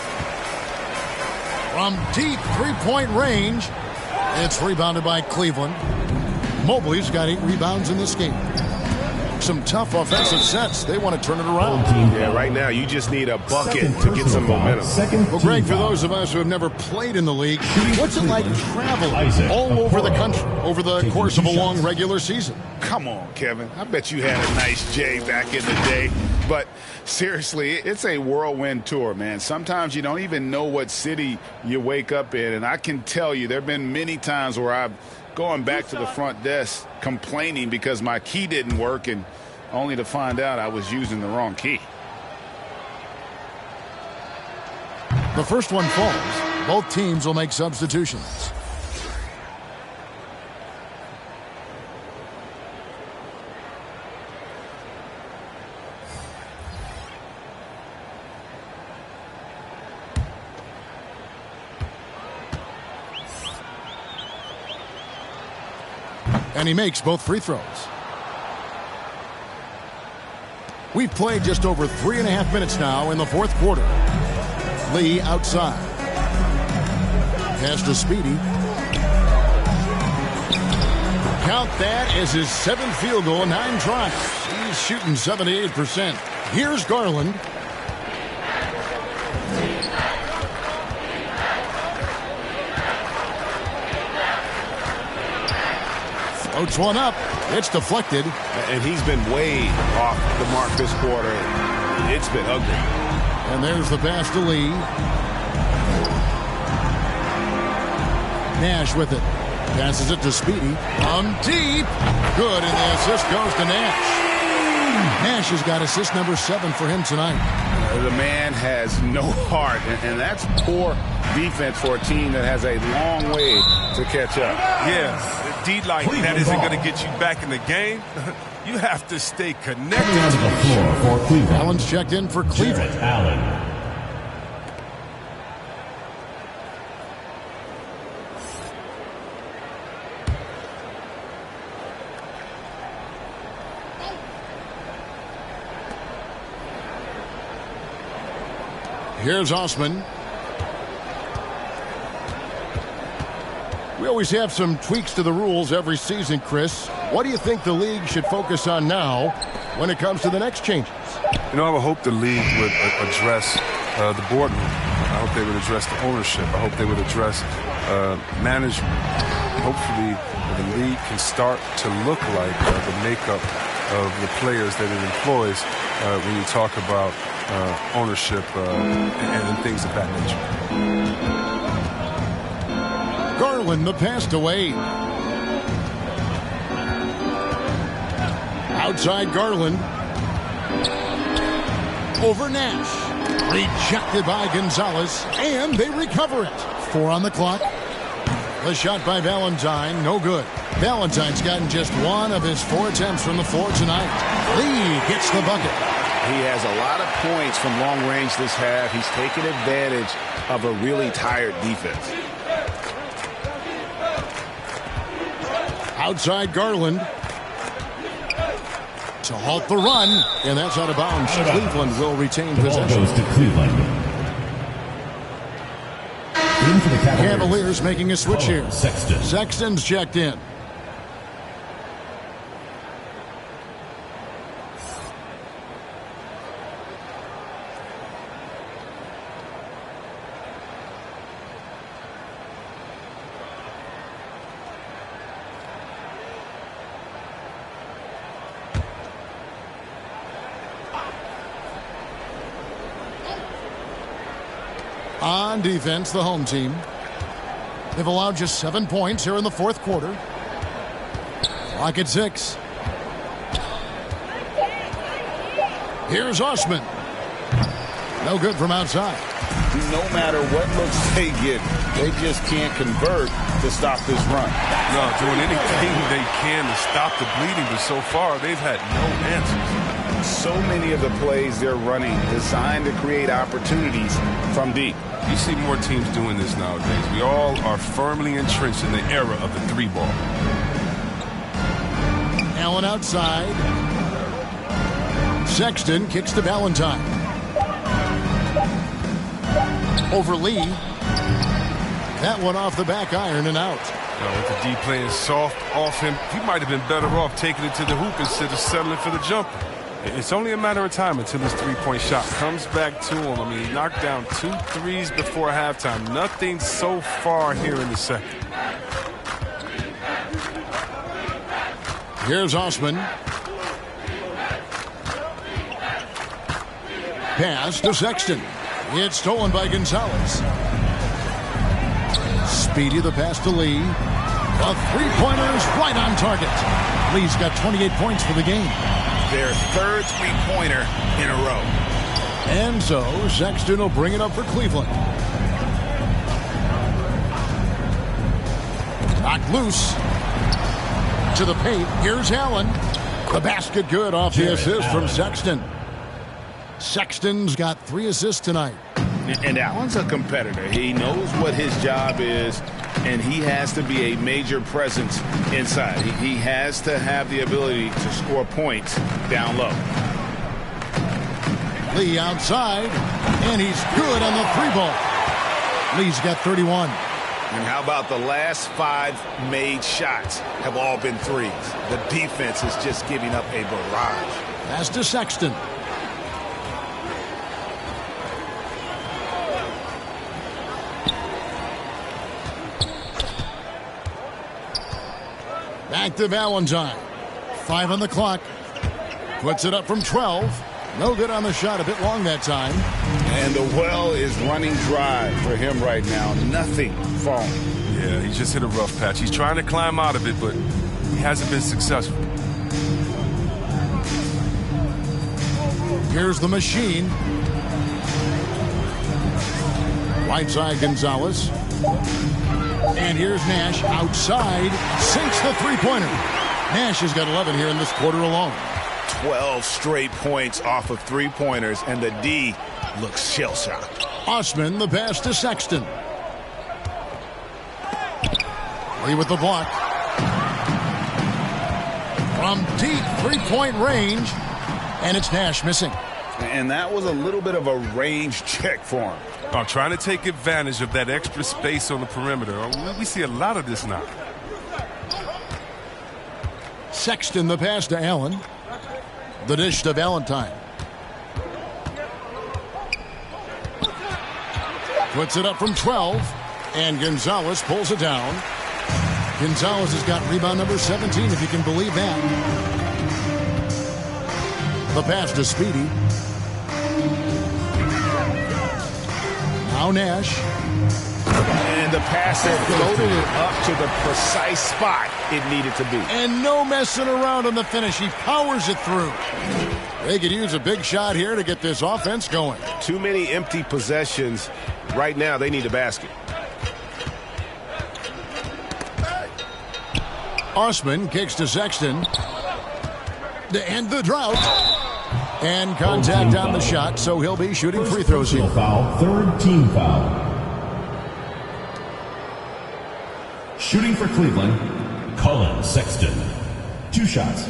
From deep three-point range, it's rebounded by Cleveland. Mobley's got 8 rebounds in this game. Some tough offensive sets. They want to turn it around. Yeah, right now you just need a bucket to get some momentum. Well, Greg, for those of us who have never played in the league, what's it like traveling all over the country over the course of a long regular season? Come on, Kevin. I bet you had a nice J back in the day. But seriously, it's a whirlwind tour, man. Sometimes you don't even know what city you wake up in. And I can tell you there have been many times where I've going back to the front desk complaining because my key didn't work, and only to find out I was using the wrong key. The first one falls. Both teams will make substitutions. And he makes both free throws. We've played just over 3.5 minutes now in the fourth quarter. Lee outside. Pass to Speedy. Count that as his 7th field goal in 9 tries. He's shooting 78%. Here's Garland. Floats one up. It's deflected. And he's been way off the mark this quarter. It's been ugly. And there's the pass to Lee. Nash with it. Passes it to Speedy. From deep. Good, and the assist goes to Nash. Nash has got assist number 7 for him tonight. The man has no heart, and that's poor defense for a team that has a long way to catch up. Yeah. D like that isn't going to get you back in the game. You have to stay connected to the floor for Cleveland. Allen's checked in for Cleveland. Allen. Here's Osman. We always have some tweaks to the rules every season, Chris. What do you think the league should focus on now when it comes to the next changes? You know, I would hope the league would address the boardroom. I hope they would address the ownership. I hope they would address management. Hopefully, the league can start to look like the makeup of the players that it employs when you talk about ownership and things of that nature. Garland, the pass to Wade. Outside Garland. Over Nash. Rejected by Gonzalez. And they recover it. 4 on the clock. The shot by Valentine, no good. Valentine's gotten just 1 of his 4 attempts from the floor tonight. Lee gets the bucket. He has a lot of points from long range this half. He's taken advantage of a really tired defense. Outside Garland. To halt the run. And that's out of bounds. Cleveland will retain possession. Goes to Cleveland. In for the Cavaliers making a switch here. Sexton. Sexton's checked in. On defense, the home team. They've allowed just 7 points here in the fourth quarter. Clock at 6. Here's Osman. No good from outside. No matter what looks they get, they just can't convert to stop this run. No, doing anything they can to stop the bleeding, but so far they've had no answers. So many of the plays they're running designed to create opportunities from deep. You see more teams doing this nowadays. We all are firmly entrenched in the era of the 3-ball. Allen outside. Sexton kicks to Valentine. over Lee. That one off the back iron and out. With the D playing soft off him, he might have been better off taking it to the hoop instead of settling for the jumper. It's only a matter of time until his three-point shot comes back to him. I mean, he knocked down 2 threes before halftime. Nothing so far here in the second. Here's Osman. Pass to Sexton. It's stolen by Gonzalez. Speedy the pass to Lee. The three-pointers right on target. Lee's got 28 points for the game. Their third three-pointer in a row. And so Sexton will bring it up for Cleveland. Knocked loose. To the paint. Here's Allen. The basket good off the assist from Sexton. Sexton's got 3 assists tonight. And Allen's a competitor. He knows what his job is, and he has to be a major presence inside. He has to have the ability to score points down low. Lee outside, and he's good on the 3-ball. Lee's got 31. And how about the last 5 made shots have all been threes? The defense is just giving up a barrage. Pass to Sexton. Back to Valentine. 5 on the clock. Puts it up from 12. No good on the shot. A bit long that time. And the well is running dry for him right now. Nothing falling. Yeah, he just hit a rough patch. He's trying to climb out of it, but he hasn't been successful. Here's the machine. Right side Gonzalez. And here's Nash outside. Sinks the three-pointer. Nash has got 11 here in this quarter alone. 12 straight points off of three-pointers, and the D looks shell-shocked. Osman the pass to Sexton. Lee with the block. From deep three-point range. And it's Nash missing. And that was a little bit of a range check for him. Trying to take advantage of that extra space on the perimeter. We see a lot of this now. Sexton the pass to Allen. The dish to Valentine. Puts it up from 12. And Gonzalez pulls it down. Gonzalez has got rebound number 17, if you can believe that. The pass to Speedy. Now Nash. And the pass that floated it up to the precise spot it needed to be. And no messing around on the finish. He powers it through. They could use a big shot here to get this offense going. Too many empty possessions. Right now, they need a basket. Osman kicks to Sexton. To end the drought. And contact on the shot, so he'll be shooting free throws here. Foul, third team foul. Shooting for Cleveland, Colin Sexton. 2 shots.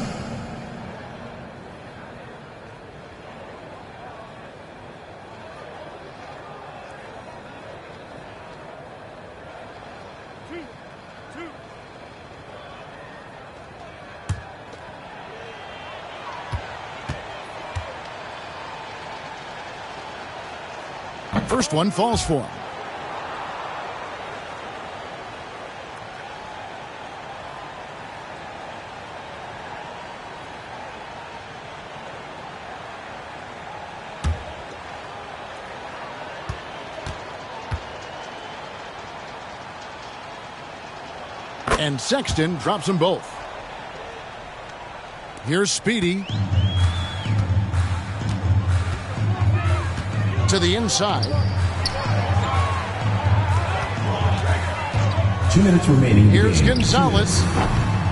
First one falls for him. And Sexton drops them both. Here's Speedy. To the inside. 2 minutes remaining. Here's Gonzalez.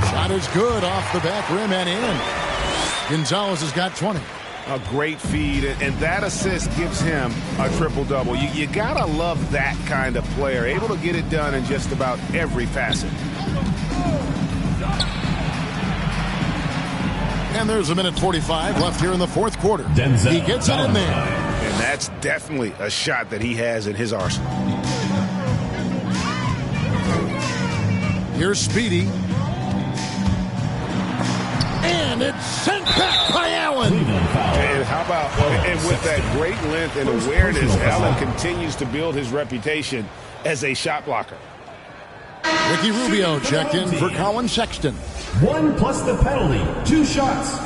Shot is good off the back rim and in. Gonzalez has got 20. A great feed, and that assist gives him a triple-double. You gotta love that kind of player, able to get it done in just about every facet. And there's a minute 45 left here in the fourth quarter. Denzel he gets it in there. And that's definitely a shot that he has in his arsenal. Here's Speedy. And it's sent back by Allen. And how about, and with that great length and awareness, Allen continues to build his reputation as a shot blocker. Ricky Rubio checked in for Colin Sexton. 1 plus the penalty. 2 shots.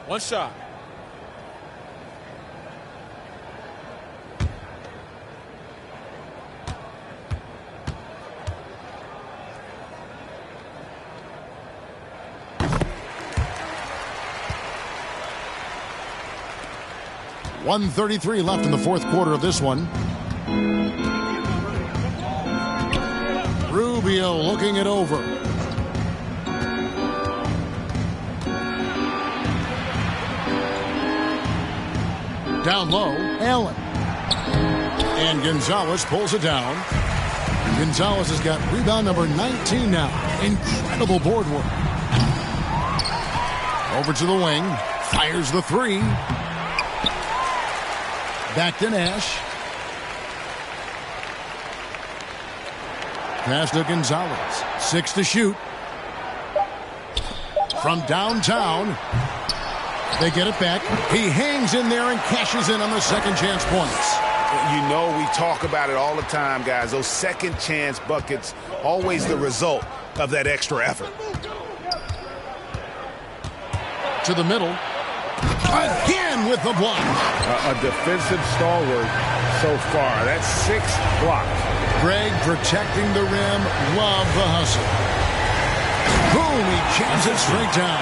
One shot. .133 left in the fourth quarter of this one. Rubio looking it over. Down low, Allen. And Gonzalez pulls it down. Gonzalez has got rebound number 19 now. Incredible board work. Over to the wing. Fires the three. Back to Nash. Pass to Gonzalez. 6 to shoot. From downtown. They get it back. He hangs in there and cashes in on the second chance points. You know, we talk about it all the time, guys. Those second chance buckets, always the result of that extra effort. To the middle. Again with the block. A defensive stalwart so far. That's 6 blocks. Greg protecting the rim. Love the hustle. Boom, he jams it straight down.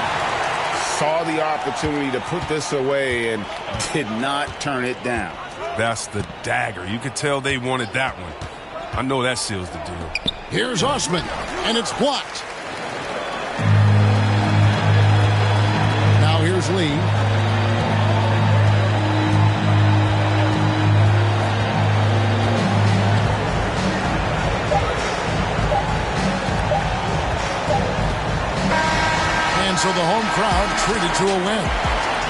Saw the opportunity to put this away and did not turn it down. That's the dagger. You could tell they wanted that one. I know that seals the deal. Here's Osman, and it's blocked. Now here's Lee. And so the home crowd treated to a win.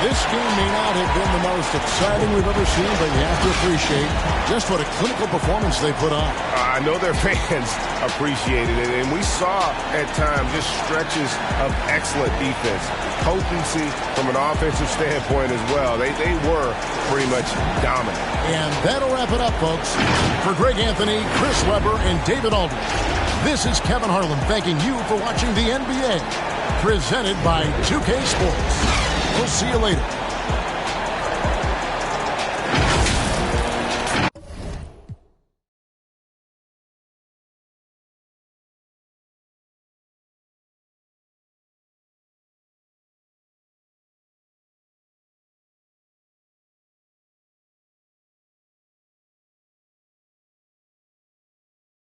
This game may not have been the most exciting we've ever seen, but you have to appreciate just what a clinical performance they put on. I know their fans appreciated it, and we saw at times just stretches of excellent defense. Potency from an offensive standpoint as well. They were pretty much dominant. And that'll wrap it up, folks. For Greg Anthony, Chris Webber, and David Aldridge, this is Kevin Harlan thanking you for watching the NBA, presented by 2K Sports. We'll see you later.